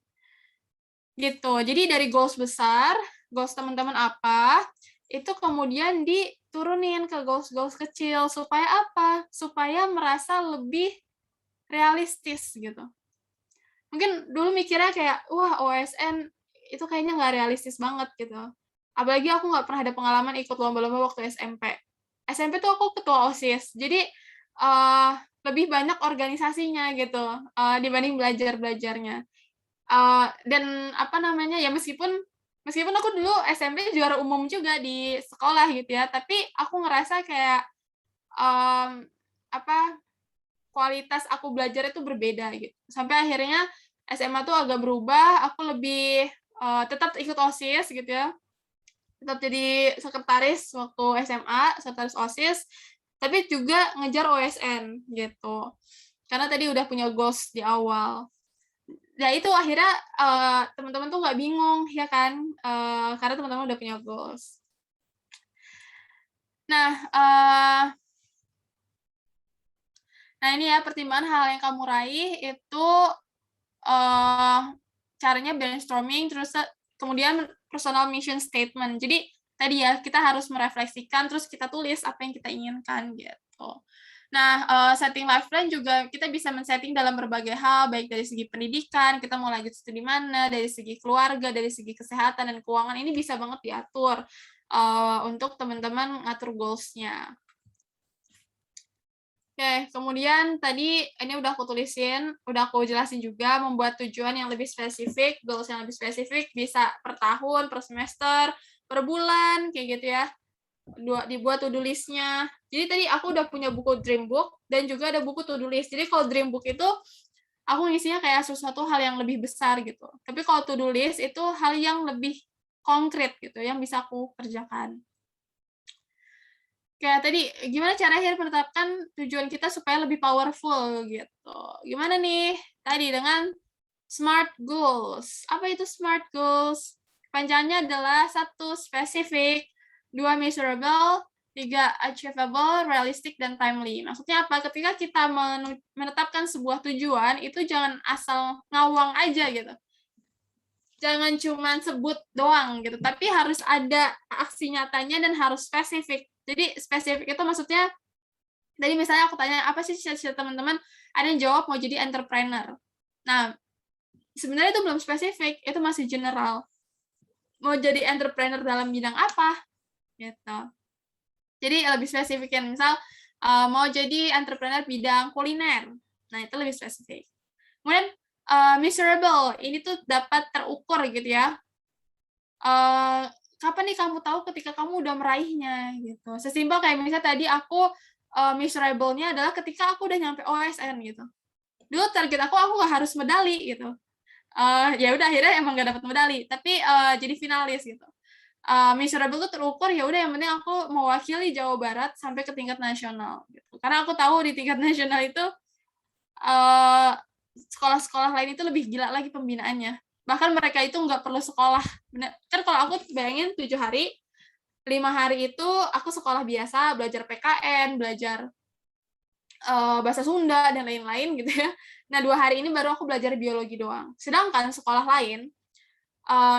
Gitu. Jadi dari goals besar, goals teman-teman apa, itu kemudian diturunin ke goals-goals kecil supaya apa? Supaya merasa lebih realistis gitu. Mungkin dulu mikirnya kayak, wah OSN itu kayaknya nggak realistis banget gitu. Apalagi aku nggak pernah ada pengalaman ikut lomba-lomba waktu SMP. SMP tuh aku ketua OSIS, jadi lebih banyak organisasinya gitu dibanding belajarnya. Dan ya meskipun Meskipun aku dulu SMP juara umum juga di sekolah gitu ya, tapi aku ngerasa kayak apa kualitas aku belajar itu berbeda gitu. Sampai akhirnya SMA tuh agak berubah, aku lebih tetap ikut OSIS gitu ya. Tetap jadi sekretaris waktu SMA, sekretaris OSIS, tapi juga ngejar OSN gitu. Karena tadi udah punya goals di awal. Ya itu akhirnya teman-teman tuh nggak bingung ya kan, karena teman-teman udah punya goals. Nah, ini ya pertimbangan hal yang kamu raih itu caranya brainstorming, terus kemudian personal mission statement. Jadi tadi ya kita harus merefleksikan, terus kita tulis apa yang kita inginkan gitu. Nah, setting life plan juga kita bisa men-setting dalam berbagai hal, baik dari segi pendidikan, kita mau lanjut studi mana, dari segi keluarga, dari segi kesehatan dan keuangan, ini bisa banget diatur untuk teman-teman ngatur goals-nya. Oke, kemudian tadi ini udah aku tulisin, udah aku jelasin juga membuat tujuan yang lebih spesifik, goals yang lebih spesifik, bisa per tahun, per semester, per bulan, kayak gitu ya. Dibuat to-do list-nya. Jadi tadi aku udah punya buku dream book dan juga ada buku to-do list. Jadi kalau dream book itu aku ngisinya kayak sesuatu hal yang lebih besar gitu. Tapi kalau to-do list itu hal yang lebih konkret gitu, yang bisa aku kerjakan. Kayak tadi, gimana caranya menetapkan tujuan kita supaya lebih powerful gitu. Gimana nih? Tadi dengan SMART goals. Apa itu SMART goals? Panjangnya adalah 1 spesifik, 2 measurable, 3 achievable, realistic, dan timely. Maksudnya apa? Ketika kita menetapkan sebuah tujuan, itu jangan asal ngawang aja gitu. Jangan cuma sebut doang gitu, tapi harus ada aksi nyatanya dan harus spesifik. Jadi spesifik itu maksudnya, tadi misalnya aku tanya, apa sih cita-cita teman-teman? Ada yang jawab mau jadi entrepreneur. Nah, sebenarnya itu belum spesifik, itu masih general. Mau jadi entrepreneur dalam bidang apa? Gitu. Jadi lebih spesifik kan, misal mau jadi entrepreneur bidang kuliner. Nah, itu lebih spesifik. Kemudian measurable, ini tuh dapat terukur gitu ya. Kapan nih kamu tahu ketika kamu udah meraihnya gitu. Sesimpel kayak misalnya tadi aku measurable-nya adalah ketika aku udah nyampe OSN gitu. Dulu target aku nggak harus medali gitu. Ya udah akhirnya emang nggak dapat medali, tapi jadi finalis gitu. Measurable tuh terukur, ya udah yang penting aku mewakili Jawa Barat sampai ke tingkat nasional gitu. Karena aku tahu di tingkat nasional itu sekolah-sekolah lain itu lebih gila lagi pembinaannya. Bahkan mereka itu nggak perlu sekolah. Kan kalau aku bayangin 7 hari, 5 hari itu aku sekolah biasa, belajar PKN, belajar bahasa Sunda, dan lain-lain gitu ya. Nah, 2 hari ini baru aku belajar biologi doang. Sedangkan sekolah lain,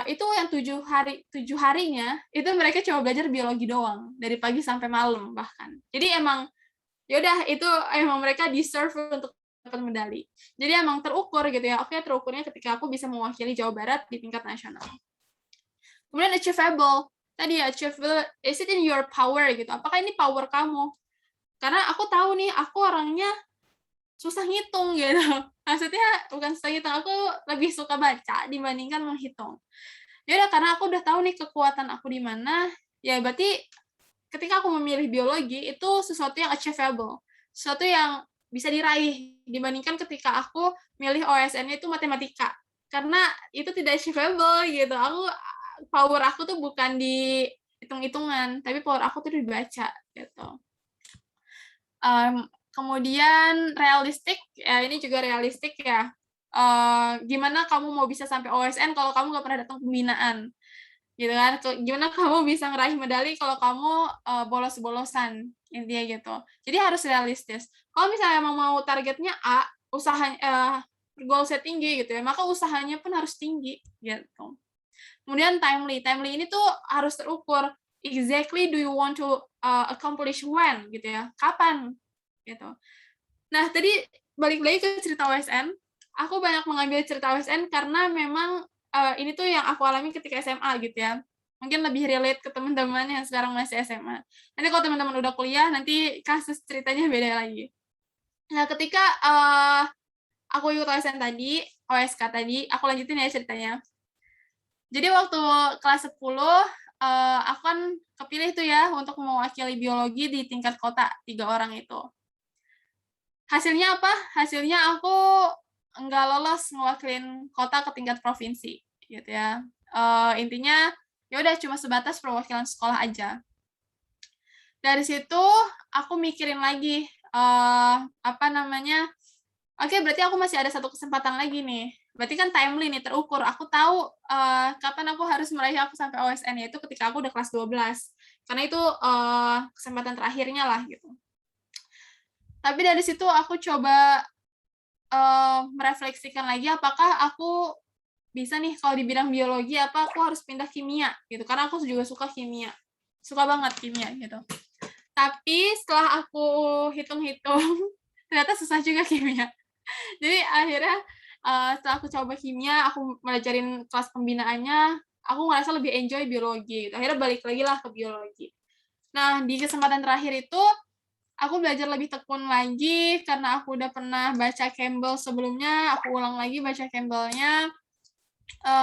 itu yang 7 harinya, itu mereka cuma belajar biologi doang, dari pagi sampai malam bahkan. Jadi emang, yaudah itu emang mereka deserve untuk dapat medali. Jadi emang terukur gitu ya. Oke, terukurnya ketika aku bisa mewakili Jawa Barat di tingkat nasional. Kemudian achievable. Tadi achievable, is it in your power gitu. Apakah ini power kamu? Karena aku tahu nih, aku orangnya susah ngitung gitu. Maksudnya bukan susah ngitung, aku lebih suka baca dibandingkan menghitung. Ya udah, karena aku udah tahu nih kekuatan aku di mana, ya berarti ketika aku memilih biologi itu sesuatu yang achievable, sesuatu yang bisa diraih dibandingkan ketika aku milih OSN-nya itu matematika, karena itu tidak achievable gitu. Power aku tuh bukan di hitung-hitungan, tapi power aku tuh dibaca gitu. Kemudian realistik, ya ini juga realistik ya. Gimana kamu mau bisa sampai OSN kalau kamu nggak pernah datang pembinaan? Gitu kan, gimana kamu bisa ngeraih medali kalau kamu bolos-bolosan, intinya gitu. Jadi harus realistis. Kalau misalnya emang mau targetnya A, usahanya goalsnya tinggi gitu ya, maka usahanya pun harus tinggi gitu. Kemudian timely ini tuh harus terukur. Exactly do you want to accomplish when gitu ya, kapan gitu. Nah, tadi balik lagi ke cerita OSN, aku banyak mengambil cerita OSN karena memang ini tuh yang aku alami ketika SMA gitu ya. Mungkin lebih relate ke teman-teman yang sekarang masih SMA. Nanti kalau teman-teman udah kuliah, nanti kasus ceritanya beda lagi. Nah, ketika aku ikut OSN tadi, OSK tadi, aku lanjutin ya ceritanya. Jadi waktu kelas 10, aku kan kepilih tuh ya untuk mewakili biologi di tingkat kota, 3 orang itu. Hasilnya apa? Hasilnya aku nggak lolos ngewakilin kota ke tingkat provinsi, gitu ya. Intinya ya udah cuma sebatas perwakilan sekolah aja. Dari situ aku mikirin lagi, apa namanya, oke, berarti aku masih ada 1 kesempatan lagi nih. Berarti kan timely nih, terukur. Aku tahu, kapan aku harus meraih aku sampai OSN, yaitu ketika aku udah kelas 12. Karena itu, kesempatan terakhirnya lah, gitu. Tapi dari situ aku coba, merefleksikan lagi apakah aku bisa nih kalau di bidang biologi, apa aku harus pindah kimia, gitu. Karena aku juga suka kimia. Suka banget kimia, gitu. Tapi setelah aku hitung-hitung, ternyata susah juga kimia. Jadi akhirnya setelah aku coba kimia, aku belajarin kelas pembinaannya, aku ngerasa lebih enjoy biologi gitu. Akhirnya balik lagi lah ke biologi. Nah, di kesempatan terakhir itu aku belajar lebih tekun lagi karena aku udah pernah baca Campbell sebelumnya, aku ulang lagi baca Campbell-nya,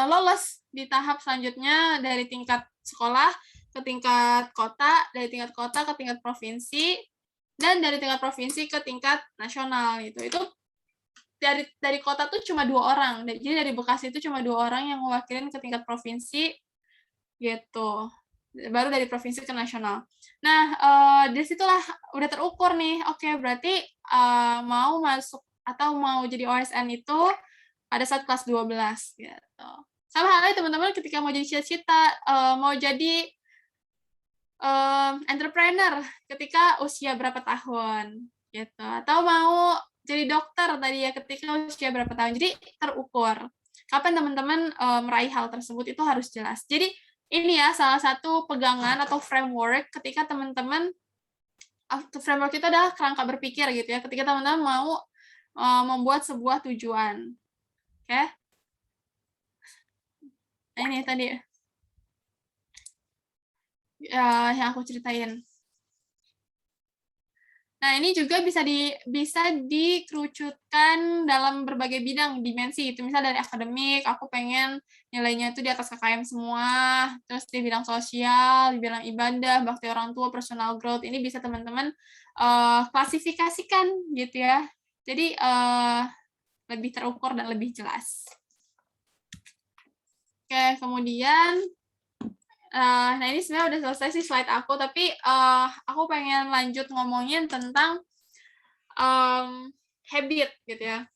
lolos di tahap selanjutnya dari tingkat sekolah ke tingkat kota, dari tingkat kota ke tingkat provinsi, dan dari tingkat provinsi ke tingkat nasional gitu. Itu dari kota tuh cuma 2 orang. Jadi dari Bekasi itu cuma 2 orang yang mewakilin ke tingkat provinsi gitu. Baru dari provinsi ke nasional. Nah, dari situlah udah terukur nih. Oke, berarti mau masuk atau mau jadi OSN itu pada saat kelas 12 gitu. Sama halnya teman-teman ketika mau jadi cita-cita, mau jadi entrepreneur ketika usia berapa tahun gitu, atau mau jadi dokter tadi ya ketika usia berapa tahun. Jadi terukur kapan teman-teman meraih hal tersebut, itu harus jelas. Jadi ini ya salah satu pegangan atau framework ketika teman-teman, framework itu adalah kerangka berpikir gitu ya ketika teman-teman mau membuat sebuah tujuan. Oke, nah ini tadi yang aku ceritain. Nah, ini juga bisa dikerucutkan dalam berbagai bidang, dimensi. Itu misal dari akademik, aku pengen nilainya itu di atas KKM semua, terus di bidang sosial, di bidang ibadah, bakti orang tua, personal growth. Ini bisa teman-teman klasifikasikan gitu ya. Jadi lebih terukur dan lebih jelas. Oke, kemudian nah ini sebenarnya udah selesai sih slide aku, tapi aku pengen lanjut ngomongin tentang habit gitu ya.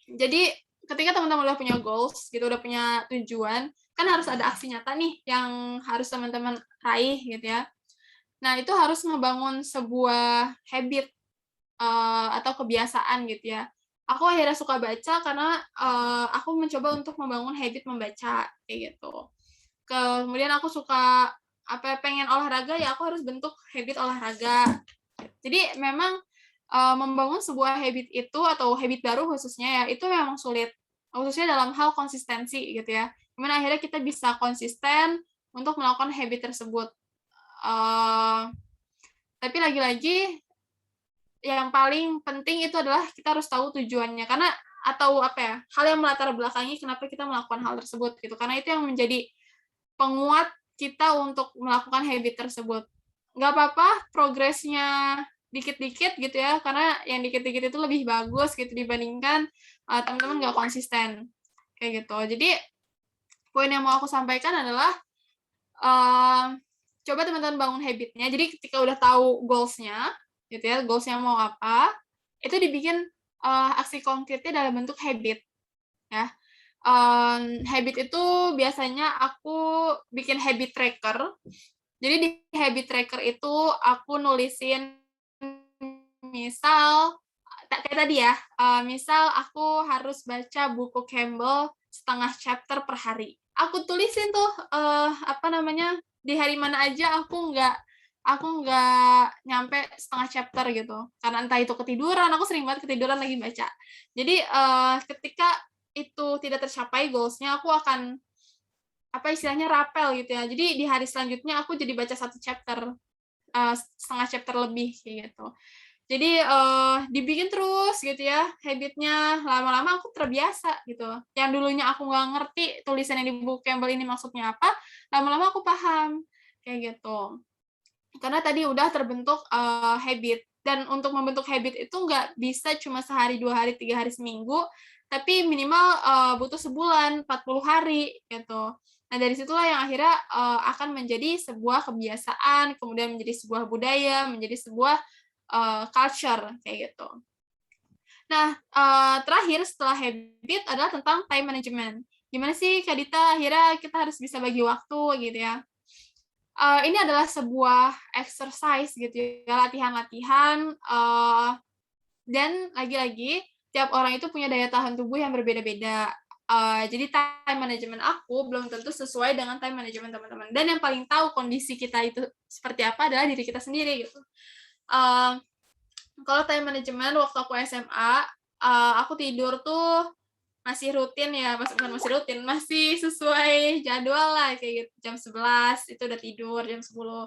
Jadi ketika teman-teman udah punya goals gitu, udah punya tujuan, kan harus ada aksi nyata nih yang harus teman-teman raih gitu ya. Nah, itu harus ngebangun sebuah habit atau kebiasaan gitu ya. Aku akhirnya suka baca karena aku mencoba untuk membangun habit membaca kayak gitu. Kemudian aku suka pengen olahraga, ya aku harus bentuk habit olahraga. Jadi memang membangun sebuah habit itu atau habit baru khususnya ya, itu memang sulit. Khususnya dalam hal konsistensi gitu ya. Gimana akhirnya kita bisa konsisten untuk melakukan habit tersebut. Tapi lagi-lagi yang paling penting itu adalah kita harus tahu tujuannya, karena atau hal yang melatar belakangi kenapa kita melakukan hal tersebut gitu, karena itu yang menjadi penguat kita untuk melakukan habit tersebut. Nggak apa-apa progresnya dikit-dikit gitu ya, karena yang dikit-dikit itu lebih bagus gitu dibandingkan teman-teman nggak konsisten kayak gitu. Jadi poin yang mau aku sampaikan adalah coba teman-teman bangun habitnya. Jadi ketika udah tahu goals-nya gitu ya, goals-nya mau apa, itu dibikin aksi konkretnya dalam bentuk habit ya. Habit itu biasanya aku bikin habit tracker. Jadi di habit tracker itu aku nulisin misal kayak tadi ya, misal aku harus baca buku Campbell setengah chapter per hari. Aku tulisin tuh di hari mana aja aku nggak nyampe setengah chapter gitu. Karena entah itu ketiduran, aku sering banget ketiduran lagi baca. Jadi ketika itu tidak tercapai goals-nya, aku akan istilahnya rapel gitu ya. Jadi di hari selanjutnya aku jadi baca 1 chapter, setengah chapter lebih kayak gitu. Jadi dibikin terus gitu ya habitnya, lama-lama aku terbiasa gitu. Yang dulunya aku nggak ngerti tulisan yang di buku Campbell ini maksudnya apa, lama-lama aku paham kayak gitu. Karena tadi udah terbentuk habit, dan untuk membentuk habit itu nggak bisa cuma sehari, 2 hari, 3 hari, seminggu, tapi minimal butuh sebulan, 40 hari gitu. Nah dari situlah yang akhirnya akan menjadi sebuah kebiasaan, kemudian menjadi sebuah budaya, menjadi sebuah culture kayak gitu. Nah terakhir setelah habit adalah tentang time management. Gimana sih Kak Dita akhirnya kita harus bisa bagi waktu gitu ya. Ini adalah sebuah exercise gitu ya, latihan-latihan, dan lagi-lagi tiap orang itu punya daya tahan tubuh yang berbeda-beda. Jadi time management aku belum tentu sesuai dengan time management teman-teman. Dan yang paling tahu kondisi kita itu seperti apa adalah diri kita sendiri gitu. Kalau time management waktu aku SMA, aku tidur tuh masih rutin ya, bukan masih rutin, masih sesuai jadwal lah kayak gitu. Jam 11 itu udah tidur, jam 10.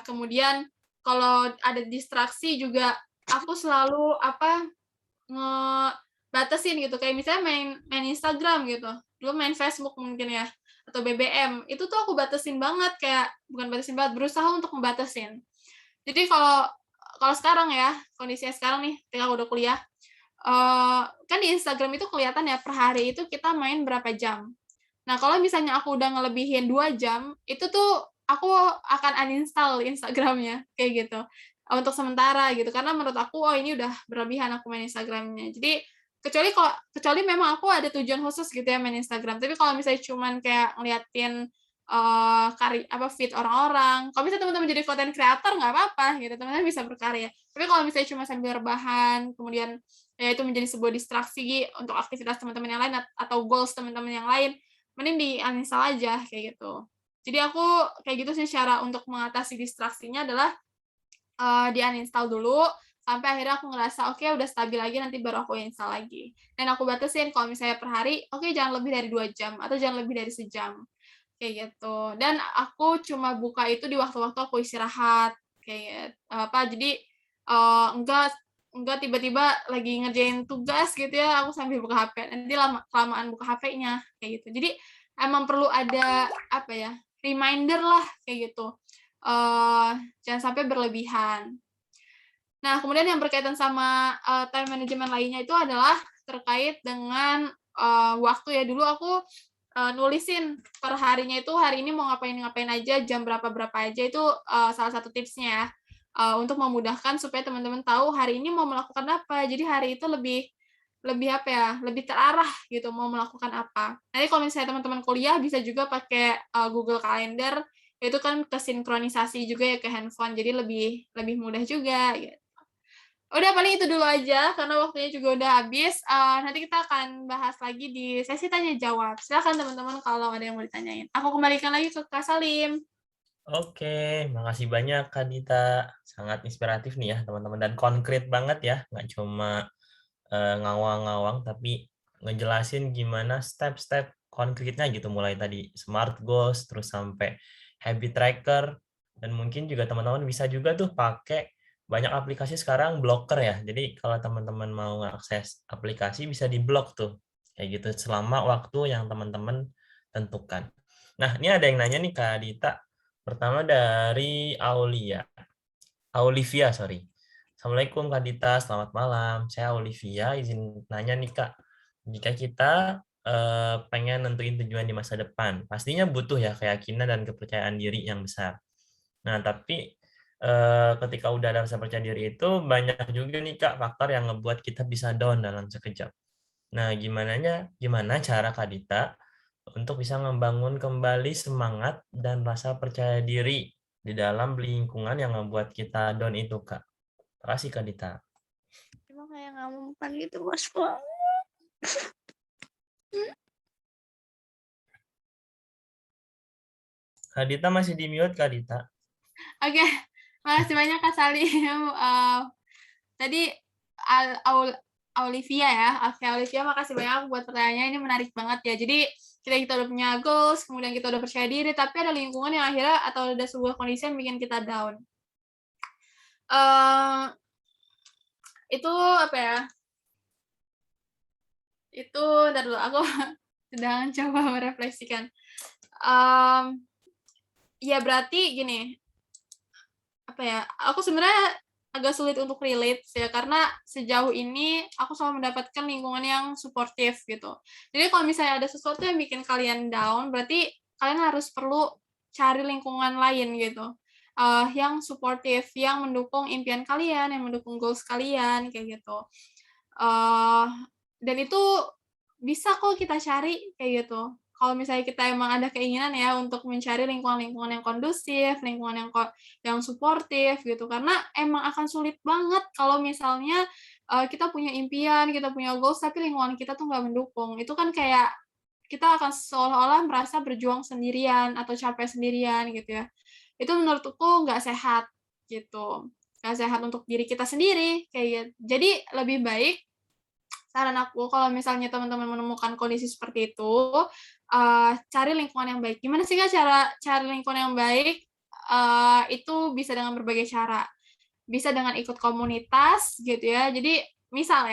Kemudian kalau ada distraksi juga aku selalu ngebatasin gitu, kayak misalnya main Instagram gitu. Dulu main Facebook mungkin ya, atau BBM. Itu tuh aku batasin banget, kayak bukan batasin banget, berusaha untuk ngebatasin. Jadi kalau sekarang ya, kondisinya sekarang nih, ketika aku udah kuliah, kan di Instagram itu kelihatan ya per hari itu kita main berapa jam. Nah, kalau misalnya aku udah ngelebihin 2 jam, itu tuh aku akan uninstall Instagram-nya, kayak gitu. Untuk sementara gitu, karena menurut aku, oh ini udah berlebihan aku main Instagram-nya. Jadi, kecuali memang aku ada tujuan khusus gitu ya main Instagram. Tapi kalau misalnya cuman kayak ngeliatin feed orang-orang, kalau misalnya teman-teman jadi content creator nggak apa-apa gitu, teman-teman bisa berkarya. Tapi kalau misalnya cuma sambil rebahan, kemudian ya itu menjadi sebuah distraksi untuk aktivitas teman-teman yang lain atau goals teman-teman yang lain, mending di uninstall aja kayak gitu. Jadi aku kayak gitu sih cara untuk mengatasi distraksinya adalah di uninstall dulu sampai akhirnya aku ngerasa oke udah stabil lagi, nanti baru aku install lagi. Dan aku batasin kalau misalnya per hari, oke jangan lebih dari 2 jam atau jangan lebih dari sejam kayak gitu. Dan aku cuma buka itu di waktu-waktu aku istirahat kayak jadi enggak tiba-tiba lagi ngerjain tugas gitu ya aku sambil buka HP, nanti kelamaan buka HP-nya kayak gitu. Jadi emang perlu ada reminder lah kayak gitu, jangan sampai berlebihan. Nah kemudian yang berkaitan sama time management lainnya itu adalah terkait dengan waktu ya. Dulu aku nulisin per harinya itu hari ini mau ngapain aja, jam berapa aja, itu salah satu tipsnya ya, untuk memudahkan supaya teman-teman tahu hari ini mau melakukan apa. Jadi hari itu lebih lebih terarah gitu mau melakukan apa. Nanti kalau misalnya teman-teman kuliah bisa juga pakai Google Calendar, itu kan kesinkronisasi juga ya ke handphone, jadi lebih lebih mudah juga gitu. Udah paling itu dulu aja karena waktunya juga udah habis. Nanti kita akan bahas lagi di sesi tanya jawab. Silakan teman-teman kalau ada yang mau ditanyain. Aku kembalikan lagi ke Kak Salim. Oke, makasih banyak Kak Dita. Sangat inspiratif nih ya teman-teman dan konkret banget ya, nggak cuma ngawang-ngawang tapi ngejelasin gimana step-step konkretnya gitu, mulai tadi SMART goals terus sampai habit tracker, dan mungkin juga teman-teman bisa juga tuh pakai banyak aplikasi sekarang blocker ya. Jadi kalau teman-teman mau mengakses aplikasi bisa diblok tuh kayak gitu selama waktu yang teman-teman tentukan. Nah, ini ada yang nanya nih Kak Dita. Pertama dari Olivia, sorry. Assalamualaikum Kak Dita, selamat malam. Saya Olivia, izin nanya nih Kak. Jika kita pengen nentuin tujuan di masa depan, pastinya butuh ya keyakinan dan kepercayaan diri yang besar. Nah, tapi ketika udah ada rasa percaya diri itu, banyak juga nih Kak faktor yang ngebuat kita bisa down dalam sekejap. Nah, gimana cara Kak Dita untuk bisa membangun kembali semangat dan rasa percaya diri di dalam lingkungan yang membuat kita down itu, Kak? Terima kasih, Kak Dita. Emang kayak nggak mempan gitu, Mas Bang. Kak Dita masih di mute, Kak Dita. Oke, makasih banyak Kak Salim. Tadi Olivia ya. Oke, Olivia makasih banyak buat pertanyaannya, ini menarik banget ya. Jadi kita udah punya goals, kemudian kita udah percaya diri, tapi ada lingkungan yang akhirnya atau ada sebuah kondisi yang bikin kita down. itu apa ya? Itu ntar dulu aku sedang coba merefleksikan. Ya berarti gini, apa ya? Aku sebenarnya agak sulit untuk relate ya karena sejauh ini aku selalu mendapatkan lingkungan yang suportif gitu. Jadi kalau misalnya ada sesuatu yang bikin kalian down, berarti kalian harus perlu cari lingkungan lain gitu. Yang suportif, yang mendukung impian kalian, yang mendukung goals kalian kayak gitu. Dan itu bisa kok kita cari kayak gitu. Kalau misalnya kita emang ada keinginan ya untuk mencari lingkungan-lingkungan yang kondusif, lingkungan yang suportif gitu. Karena emang akan sulit banget kalau misalnya kita punya impian, kita punya goals, tapi lingkungan kita tuh nggak mendukung. Itu kan kayak kita akan seolah-olah merasa berjuang sendirian atau capek sendirian gitu ya. Itu menurutku nggak sehat gitu. Nggak sehat untuk diri kita sendiri kayak gitu. Jadi lebih baik saran aku kalau misalnya teman-teman menemukan kondisi seperti itu, cari lingkungan yang baik. Gimana sih Kak cara cari lingkungan yang baik? Itu bisa dengan berbagai cara. Bisa dengan ikut komunitas gitu ya. Jadi misal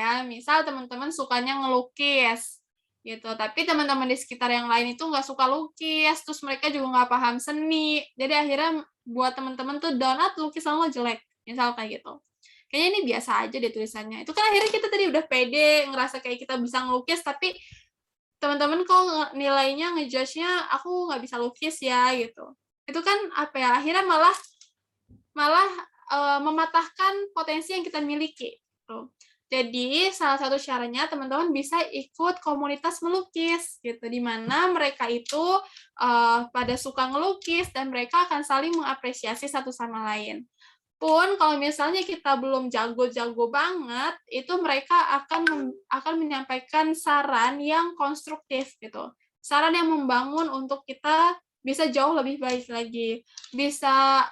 teman-teman sukanya ngelukis gitu, tapi teman-teman di sekitar yang lain itu nggak suka lukis, terus mereka juga nggak paham seni. Jadi akhirnya buat teman-teman tuh down, lukisan lo jelek, misal kayak gitu. Kayaknya ini biasa aja deh tulisannya. Itu kan akhirnya kita tadi udah pede, ngerasa kayak kita bisa ngelukis, tapi teman-teman kok nilainya ngejudge-nya aku nggak bisa lukis ya gitu. Itu kan apa ya, akhirnya malah malah mematahkan potensi yang kita miliki. Gitu. Jadi salah satu caranya teman-teman bisa ikut komunitas melukis gitu, di mana mereka itu pada suka ngelukis dan mereka akan saling mengapresiasi satu sama lain. Pun kalau misalnya kita belum jago-jago banget, itu mereka akan menyampaikan saran yang konstruktif gitu. Saran yang membangun untuk kita bisa jauh lebih baik lagi, bisa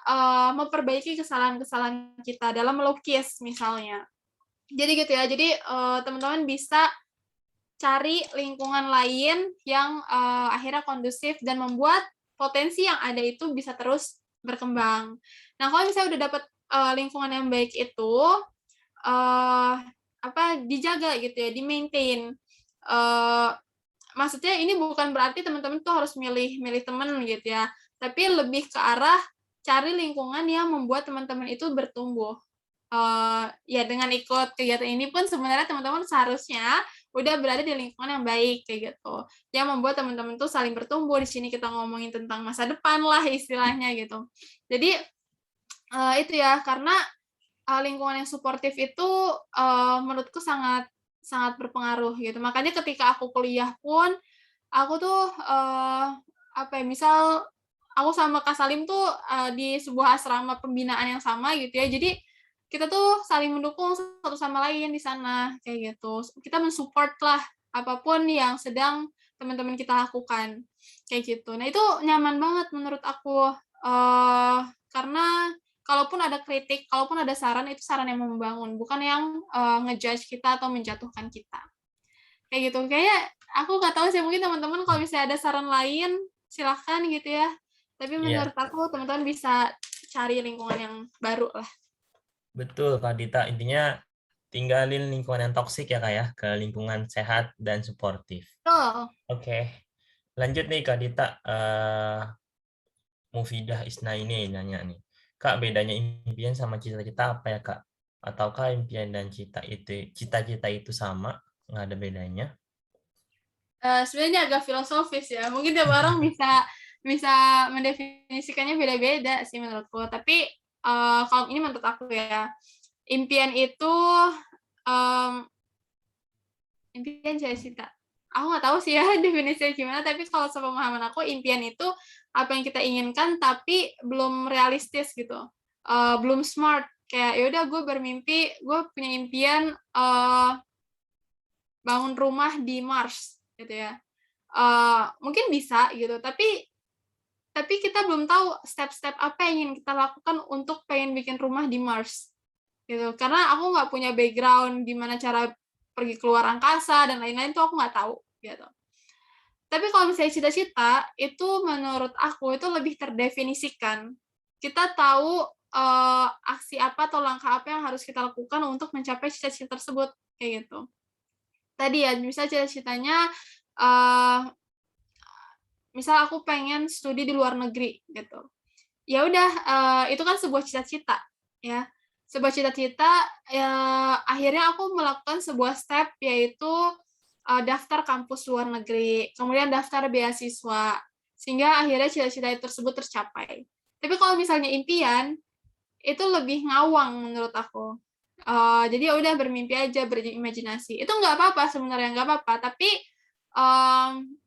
memperbaiki kesalahan-kesalahan kita dalam melukis misalnya. Jadi gitu ya. Jadi teman-teman bisa cari lingkungan lain yang akhirnya kondusif dan membuat potensi yang ada itu bisa terus berkembang. Nah, kalau misalnya udah dapat lingkungan yang baik itu dijaga gitu ya, di-maintain. Maksudnya ini bukan berarti teman-teman tuh harus milih teman gitu ya, tapi lebih ke arah cari lingkungan yang membuat teman-teman itu bertumbuh. Ya dengan ikut kegiatan ini pun sebenarnya teman-teman seharusnya udah berada di lingkungan yang baik kayak gitu, yang membuat teman-teman tuh saling bertumbuh. Di sini kita ngomongin tentang masa depan lah istilahnya gitu. Jadi itu ya, karena lingkungan yang suportif itu menurutku sangat sangat berpengaruh gitu. Makanya ketika aku kuliah pun aku tuh misal aku sama Kak Salim tuh di sebuah asrama pembinaan yang sama gitu ya. Jadi kita tuh saling mendukung satu sama lain di sana kayak gitu. Kita mensupport lah apapun yang sedang teman-teman kita lakukan kayak gitu. Nah, itu nyaman banget menurut aku karena kalaupun ada kritik, kalaupun ada saran, itu saran yang membangun, bukan yang ngejudge kita atau menjatuhkan kita. Kayak gitu. Kayak aku nggak tahu sih, mungkin teman-teman kalau misalnya ada saran lain, silahkan gitu ya. Tapi menurut aku teman-teman bisa cari lingkungan yang baru lah. Betul, Kak Dita. Intinya tinggalin lingkungan yang toksik ya, Kak ya, ke lingkungan sehat dan suportif. Betul. Oke. Lanjut nih, Kak Dita. Mufidah Isna ini nanya nih. Kak, bedanya impian sama cita-cita apa ya, Kak? Ataukah impian dan cita-cita itu sama? Nggak ada bedanya? Sebenarnya agak filosofis ya. Mungkin tiap orang bisa mendefinisikannya beda-beda sih menurutku. Tapi kalau ini menurut aku ya, impian itu impian cita-cita. Aku nggak tahu sih ya definisinya gimana, tapi kalau sepemahaman aku, impian itu apa yang kita inginkan tapi belum realistis gitu. Belum smart. Kayak yaudah gue bermimpi, gue punya impian bangun rumah di Mars gitu ya. Mungkin bisa gitu, tapi kita belum tahu step-step apa yang ingin kita lakukan untuk pengen bikin rumah di Mars gitu. Karena aku nggak punya background gimana cara pergi keluar angkasa dan lain-lain tuh aku nggak tahu gitu. Tapi kalau misalnya cita-cita itu menurut aku itu lebih terdefinisikan. Kita tahu aksi apa atau langkah apa yang harus kita lakukan untuk mencapai cita-cita tersebut, kayak gitu. Tadi ya, misal cita-citanya, misal aku pengen studi di luar negeri gitu. Ya udah, itu kan sebuah cita-cita ya. Sebuah cita-cita, ya akhirnya aku melakukan sebuah step, yaitu daftar kampus luar negeri, kemudian daftar beasiswa, sehingga akhirnya cita-cita tersebut tercapai. Tapi kalau misalnya impian, itu lebih ngawang menurut aku. Jadi ya udah bermimpi aja, berimajinasi. Itu nggak apa-apa sebenarnya, nggak apa-apa. Tapi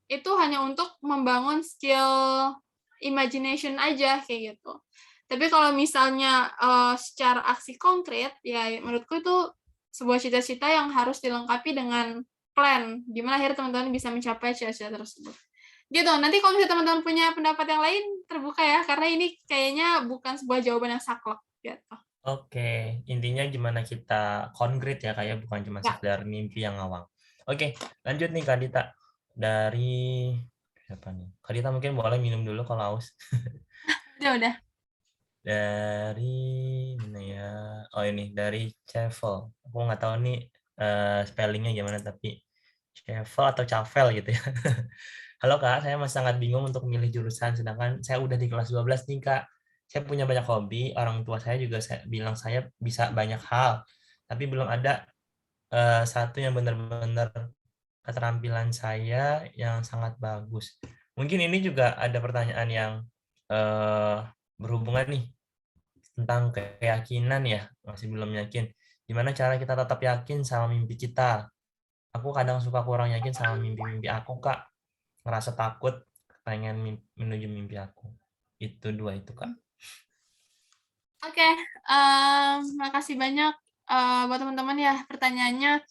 itu hanya untuk membangun skill imagination aja kayak gitu. Tapi kalau misalnya secara aksi konkret, ya menurutku itu sebuah cita-cita yang harus dilengkapi dengan plan, gimana akhirnya teman-teman bisa mencapai cita-cita tersebut. Gitu. Nanti kalau misalnya teman-teman punya pendapat yang lain, terbuka ya, karena ini kayaknya bukan sebuah jawaban yang saklek gitu. Oke, intinya gimana kita konkret ya, kayak bukan cuma Ya. sekedar mimpi yang ngawang. Oke, lanjut nih Kak Dita. Dari siapa nih? Kak Dita mungkin boleh minum dulu kalau haus. Udah. Dari mana ya? Oh ini dari Chevel. Aku nggak tahu nih spellingnya gimana, tapi Chevel atau Chavel gitu ya. Halo Kak, saya masih sangat bingung untuk memilih jurusan, sedangkan saya udah di kelas 12 nih Kak. Saya punya banyak hobi, orang tua saya juga bilang saya bisa banyak hal, tapi belum ada satu yang benar-benar keterampilan saya yang sangat bagus. Mungkin ini juga ada pertanyaan yang berhubungan nih tentang keyakinan ya, masih belum yakin. Gimana cara kita tetap yakin sama mimpi kita? Aku kadang suka kurang yakin sama mimpi-mimpi aku, Kak. Ngerasa takut pengen menuju mimpi aku. Itu dua itu, Kak. Oke, makasih banyak buat teman-teman ya pertanyaannya.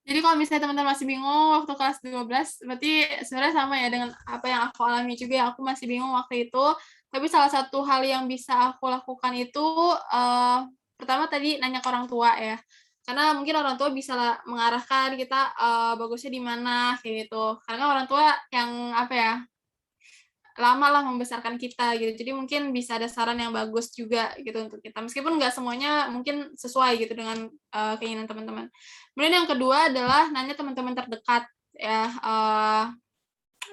Jadi kalau misalnya teman-teman masih bingung waktu kelas 12, berarti sebenarnya sama ya dengan apa yang aku alami juga ya, aku masih bingung waktu itu. Tapi salah satu hal yang bisa aku lakukan itu, pertama tadi nanya ke orang tua ya. Karena mungkin orang tua bisa mengarahkan kita bagusnya di mana, kayak gitu. Karena orang tua yang apa ya, lama lah membesarkan kita gitu. Jadi mungkin bisa ada saran yang bagus juga gitu untuk kita. Meskipun nggak semuanya mungkin sesuai gitu dengan keinginan teman-teman. Kemudian yang kedua adalah nanya teman-teman terdekat ya.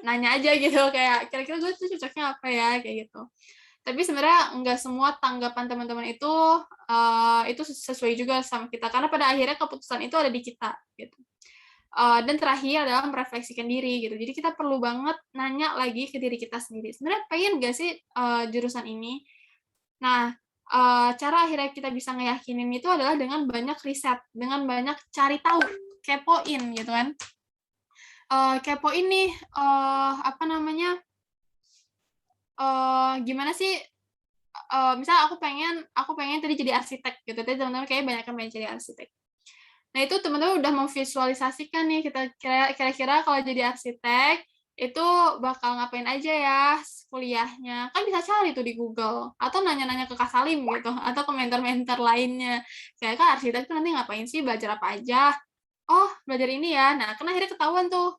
Nanya aja gitu kayak kira-kira gue tuh cocoknya apa ya kayak gitu. Tapi sebenarnya nggak semua tanggapan teman-teman itu sesuai juga sama kita karena pada akhirnya keputusan itu ada di kita gitu. Dan terakhir adalah merefleksikan diri gitu. Jadi kita perlu banget nanya lagi ke diri kita sendiri. Sebenarnya pengen nggak sih jurusan ini? Nah, cara akhirnya kita bisa ngeyakinin itu adalah dengan banyak riset, dengan banyak cari tahu, kepoin gitu kan. Kepoin nih apa namanya? Gimana sih? Misal aku pengen tadi jadi arsitek gitu. Tadi teman-teman kayaknya banyak yang pengen jadi arsitek. Nah, itu teman-teman udah memvisualisasikan nih kita kira-kira kalau jadi arsitek itu bakal ngapain aja ya kuliahnya. Kan bisa cari tuh di Google atau nanya-nanya ke Kak Salim gitu atau ke mentor-mentor lainnya. Kayak Kak arsitek tuh nanti ngapain sih, belajar apa aja? Oh, belajar ini ya. Nah, kan akhirnya ketahuan tuh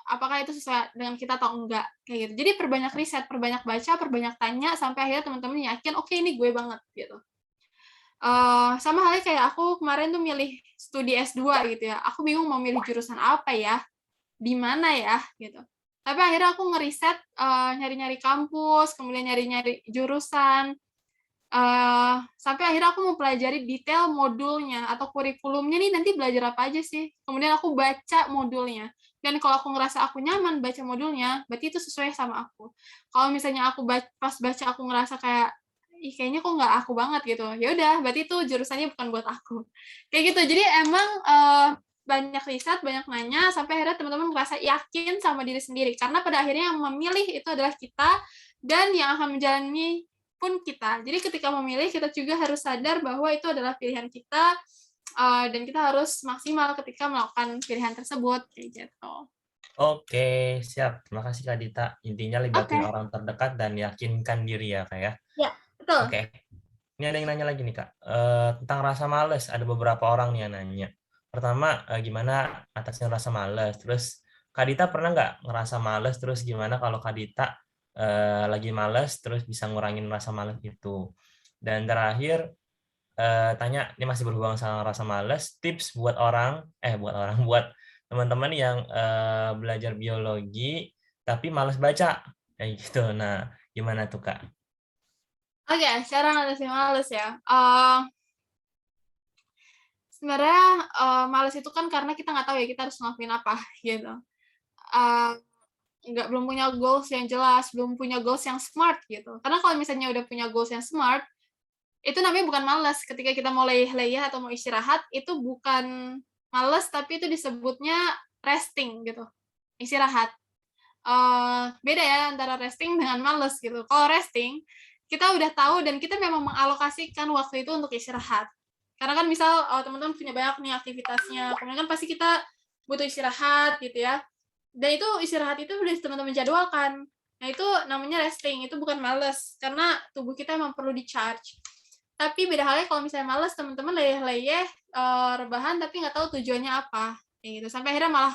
apakah itu sesuai dengan kita atau enggak kayak gitu. Jadi perbanyak riset, perbanyak baca, perbanyak tanya sampai akhirnya teman-teman yakin oke ini gue banget gitu. Sama halnya kayak aku kemarin tuh milih studi S2 gitu ya, aku bingung mau milih jurusan apa ya, di mana ya, gitu. Tapi akhirnya aku ngeriset, nyari-nyari kampus, kemudian nyari-nyari jurusan, sampai akhirnya aku mempelajari detail modulnya atau kurikulumnya nih nanti belajar apa aja sih. Kemudian aku baca modulnya, dan kalau aku ngerasa aku nyaman baca modulnya, berarti itu sesuai sama aku. Kalau misalnya aku pas baca aku ngerasa kayak ih kayaknya kok nggak aku banget gitu. Ya udah, berarti itu jurusannya bukan buat aku. Kayak gitu. Jadi emang banyak riset, banyak nanya sampai akhirnya teman-teman ngerasa yakin sama diri sendiri. Karena pada akhirnya yang memilih itu adalah kita dan yang akan menjalani pun kita. Jadi ketika memilih kita juga harus sadar bahwa itu adalah pilihan kita dan kita harus maksimal ketika melakukan pilihan tersebut kayak gitu. Oke, siap. Terima kasih Kak Dita. Intinya libatin Oke. orang terdekat dan yakinkan diri ya, Kak ya. Ya, betul. Oke. Ini ada yang nanya lagi nih, Kak. Tentang rasa males. Ada beberapa orang nih yang nanya. Pertama, gimana atasin rasa males? Terus, Kak Dita pernah nggak ngerasa males? Terus gimana kalau Kak Dita lagi males, terus bisa ngurangin rasa males itu. Dan terakhir, tanya, ini masih berhubungan sama rasa males, tips buat buat teman-teman yang belajar biologi tapi males baca, kayak gitu. Nah, gimana tuh Kak? Oke, cara ngatasin males ya. Sebenarnya males itu kan karena kita nggak tahu ya kita harus ngelakuin apa gitu. Belum punya goals yang jelas, belum punya goals yang smart gitu. Karena kalau misalnya udah punya goals yang smart, itu namanya bukan malas. Ketika kita mau leyeh-leyeh atau mau istirahat, itu bukan malas, tapi itu disebutnya resting gitu, istirahat. Beda ya antara resting dengan malas gitu. Kalau resting, kita udah tahu dan kita memang mengalokasikan waktu itu untuk istirahat. Karena kan misal teman-teman punya banyak nih aktivitasnya, kemudian kan pasti kita butuh istirahat gitu ya. Dan itu istirahat itu udah teman-teman jadwalkan. Nah itu namanya resting, itu bukan males, karena tubuh kita emang perlu di-charge. Tapi beda halnya kalau misalnya males, teman-teman leyeh-leyeh, rebahan tapi nggak tahu tujuannya apa. Kayak gitu. Sampai akhirnya malah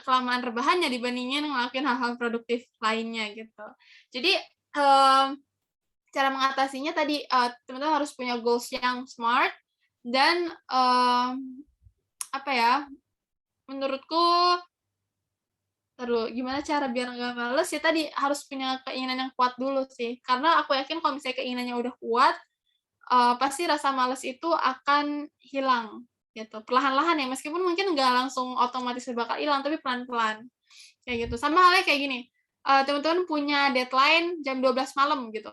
kelamaan rebahannya dibandingin ngelakuin hal-hal produktif lainnya gitu. Jadi cara mengatasinya tadi teman-teman harus punya goals yang smart dan apa ya? Menurutku gimana cara biar nggak males ya tadi harus punya keinginan yang kuat dulu sih. Karena aku yakin kalau misalnya keinginannya udah kuat, pasti rasa males itu akan hilang gitu. Perlahan-lahan ya, meskipun mungkin nggak langsung otomatis bakal hilang, tapi pelan-pelan. Kayak gitu. Sama halnya kayak gini, teman-teman punya deadline jam 12 malam gitu.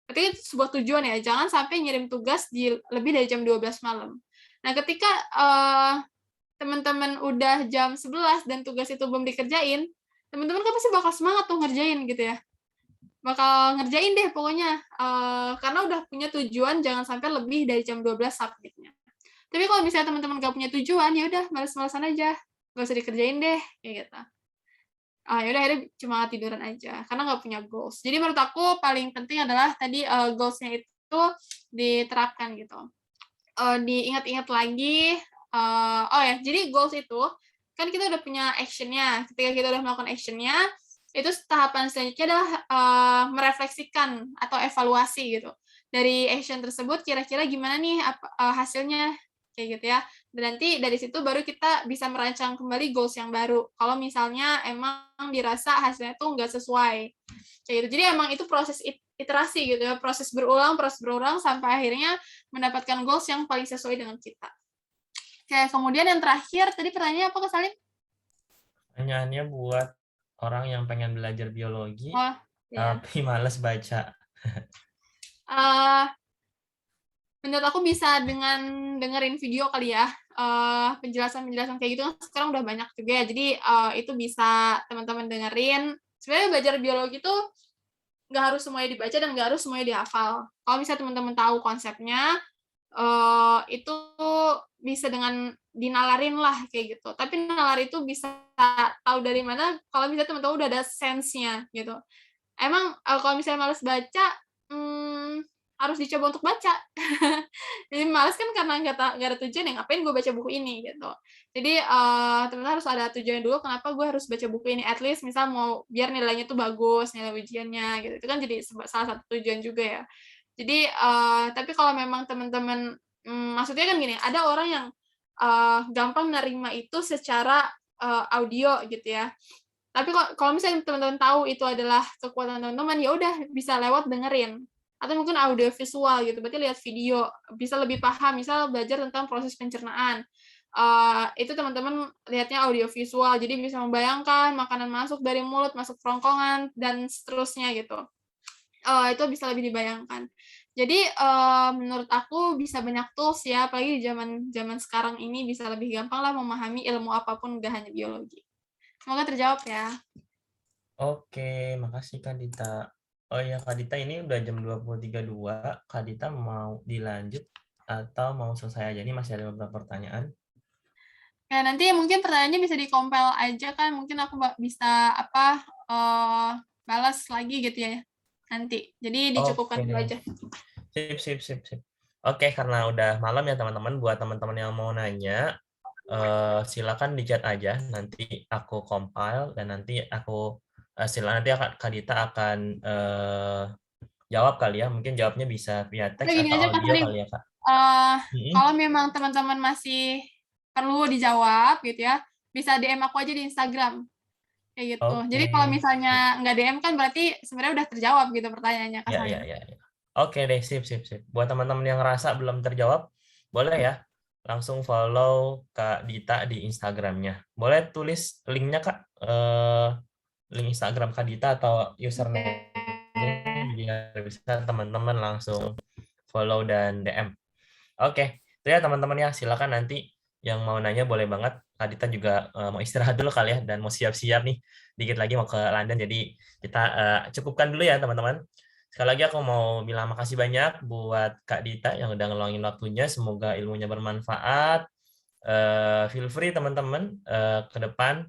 Berarti itu sebuah tujuan ya, jangan sampai ngirim tugas di lebih dari jam 12 malam. Nah, ketika teman-teman udah jam 11 dan tugas itu belum dikerjain, teman-teman kan pasti bakal semangat tuh ngerjain gitu ya. Bakal ngerjain deh pokoknya, karena udah punya tujuan jangan sampai lebih dari jam 12 submit-nya. Tapi kalau misalnya teman-teman gak punya tujuan, ya udah males-malesan aja, gak usah dikerjain deh, kayak gitu. Ya udah akhirnya cuma tiduran aja, karena nggak punya goals. Jadi menurut aku paling penting adalah tadi goals-nya itu diterapkan gitu. Diingat-ingat lagi, jadi goals itu kan kita udah punya action-nya. Ketika kita udah melakukan action-nya, itu tahapan selanjutnya adalah merefleksikan atau evaluasi gitu. Dari action tersebut kira-kira gimana nih hasilnya kayak gitu ya. Dan nanti dari situ baru kita bisa merancang kembali goals yang baru. Kalau misalnya emang dirasa hasilnya tuh nggak sesuai. Kayak gitu. Jadi emang itu proses iterasi gitu ya, proses berulang sampai akhirnya mendapatkan goals yang paling sesuai dengan kita. Oke, kemudian yang terakhir tadi pertanyaannya apa Kak Salim? Pertanyaannya buat orang yang pengen belajar biologi Ya. tapi males baca. Menurut aku bisa dengan dengerin video kali ya. Penjelasan-penjelasan kayak gitu kan sekarang udah banyak juga ya. Jadi itu bisa teman-teman dengerin. Sebenarnya belajar biologi itu nggak harus semuanya dibaca dan nggak harus semuanya dihafal. Kalau misalnya teman-teman tahu konsepnya, itu bisa dengan dinalarin lah kayak gitu. Tapi nalar itu bisa tahu dari mana kalau misalnya teman-teman udah ada sense-nya gitu. Emang kalau misalnya males baca, harus dicoba untuk baca. Jadi males kan karena nggak ada tujuan ya, ngapain gue baca buku ini gitu. Jadi teman-teman harus ada tujuan dulu kenapa gue harus baca buku ini. At least misal mau biar nilainya tuh bagus, nilai ujiannya gitu. Itu kan jadi salah satu tujuan juga ya. Jadi tapi kalau memang teman-teman maksudnya kan gini, ada orang yang gampang menerima itu secara audio gitu ya. Tapi kalau misalnya teman-teman tahu itu adalah kekuatan teman-teman, ya udah bisa lewat dengerin. Atau mungkin audio visual gitu, berarti lihat video, bisa lebih paham, misal belajar tentang proses pencernaan. Itu teman-teman lihatnya audio visual, jadi bisa membayangkan makanan masuk dari mulut, masuk kerongkongan, dan seterusnya gitu. Itu bisa lebih dibayangkan. Jadi menurut aku bisa banyak tools ya, apalagi di zaman sekarang ini bisa lebih gampang lah memahami ilmu apapun, nggak hanya biologi. Semoga terjawab ya. Oke, makasih Kak Dita. Oh iya Kak Dita, ini udah jam 20.32. Kak Dita mau dilanjut atau mau selesai aja? Ini masih ada beberapa pertanyaan. Ya, nanti mungkin pertanyaannya bisa dikompil aja kan, mungkin aku bisa balas lagi gitu ya nanti. Jadi dicukupkan dulu aja. Sip. Oke, karena udah malam ya teman-teman, buat teman-teman yang mau nanya, silakan di chat aja, nanti aku compile dan nanti aku nanti Kak Dita akan jawab kali ya. Mungkin jawabnya bisa via Udah teks gini atau aja Kak audio Salim. kali ya, Kak. Mm-mm. Kalau memang teman-teman masih perlu dijawab gitu ya, bisa DM aku aja di Instagram. Kayak gitu. Oke. Jadi kalau misalnya nggak DM kan berarti sebenarnya udah terjawab gitu pertanyaannya Kak Ya, Salim. ya, ya, ya. Oke deh, sip. Buat teman-teman yang ngerasa belum terjawab, boleh ya langsung follow Kak Dita di Instagramnya. Boleh tulis linknya, Kak, link Instagram Kak Dita atau username-nya biar bisa teman-teman langsung follow dan DM. Oke, itu ya teman-teman ya. Silakan nanti yang mau nanya boleh banget. Kak Dita juga mau istirahat dulu kali ya dan mau siap-siap nih. Dikit lagi mau ke London, jadi kita cukupkan dulu ya teman-teman. Sekali lagi aku mau bilang makasih banyak buat Kak Dita yang udah ngeluangin waktunya. Semoga ilmunya bermanfaat. Feel free teman-teman ke depan.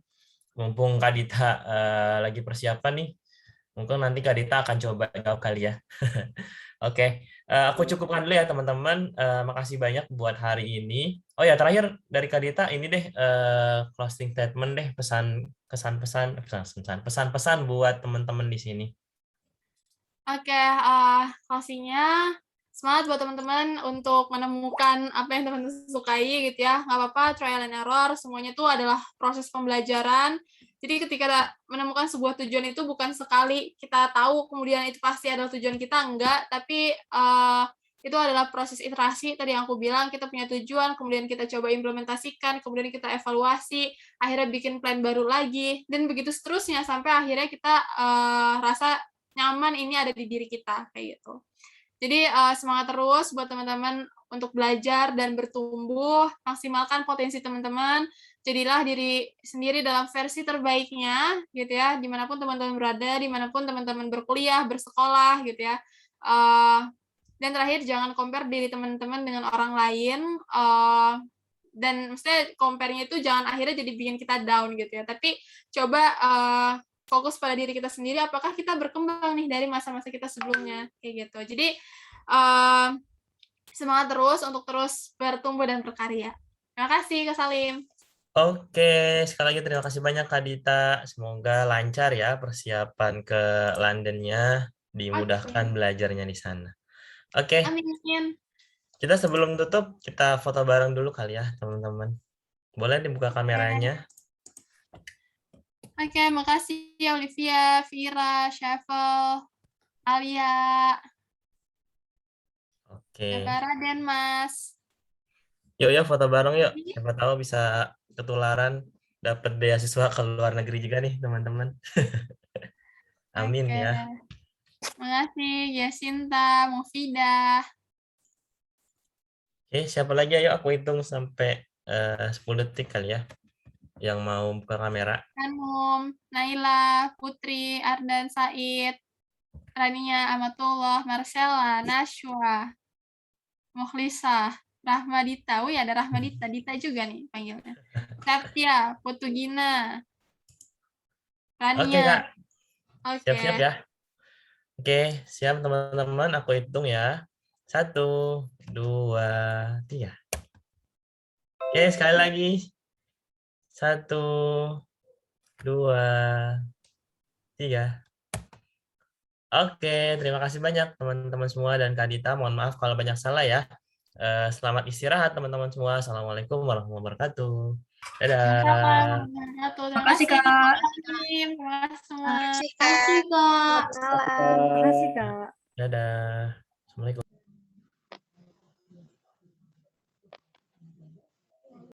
Mumpung Kak Dita lagi persiapan nih. Mungkin nanti Kak Dita akan coba jawab kali ya. Oke, aku cukupkan dulu ya teman-teman. Makasih banyak buat hari ini. Oh ya, terakhir dari Kak Dita ini deh closing statement deh, pesan-pesan buat teman-teman di sini. Oke, closing-nya semangat buat teman-teman untuk menemukan apa yang teman-teman sukai gitu ya. Nggak apa-apa, trial and error, semuanya itu adalah proses pembelajaran. Jadi ketika menemukan sebuah tujuan itu bukan sekali kita tahu kemudian itu pasti adalah tujuan kita, enggak. Tapi itu adalah proses iterasi, tadi yang aku bilang, kita punya tujuan, kemudian kita coba implementasikan, kemudian kita evaluasi, akhirnya bikin plan baru lagi, dan begitu seterusnya, sampai akhirnya kita rasa nyaman ini ada di diri kita, kayak gitu. Jadi semangat terus buat teman-teman untuk belajar dan bertumbuh, maksimalkan potensi teman-teman, jadilah diri sendiri dalam versi terbaiknya, gitu ya, dimanapun teman-teman berada, dimanapun teman-teman berkuliah, bersekolah, gitu ya. Dan terakhir, jangan compare diri teman-teman dengan orang lain, dan maksudnya compare-nya itu jangan akhirnya jadi bikin kita down, gitu ya, tapi coba fokus pada diri kita sendiri, apakah kita berkembang nih dari masa-masa kita sebelumnya, kayak gitu. Jadi semangat terus untuk terus bertumbuh dan berkarya. Terima kasih Kak Salim. Oke, sekali lagi terima kasih banyak Kak Dita. Semoga lancar ya persiapan ke Londonnya, dimudahkan belajarnya di sana. Oke, Amin. kita sebelum tutup, kita foto bareng dulu kali ya teman-teman. Boleh dibuka kameranya? Oke, makasih ya Olivia, Vira, Shavel, Alia, Oke. Raden, Mas. Yuk ya foto bareng yuk. Siapa tahu bisa ketularan dapat beasiswa ke luar negeri juga nih teman-teman. Amin Oke. ya. Makasih Yasinta, Mufidah. Oke, siapa lagi? Ayo aku hitung sampai 10 detik kali ya. Yang mau buka kamera. Hanum, Naila, Putri, Ardan, Said, Rania, Amatullah, Marcella, Nashwa, Mukhlisa, Rahmadita. Oh ya, ada Rahmadita. Dita juga nih panggilnya. Satya, Putugina, Oke, Rania. Kak. Oke. Siap-siap ya. Oke, siap teman-teman. Aku hitung ya. 1, 2, 3. Oke, sekali lagi. 1, 2, 3. Oke, terima kasih banyak teman-teman semua dan Kak Dita. Mohon maaf kalau banyak salah ya. Selamat istirahat teman-teman semua. Assalamualaikum warahmatullahi wabarakatuh. Dadah. Terima kasih Kak. Terima kasih semua. Makasih, Terima kasih Kak. Kak. Selamat malam. Terima kasih Kak. Dadah.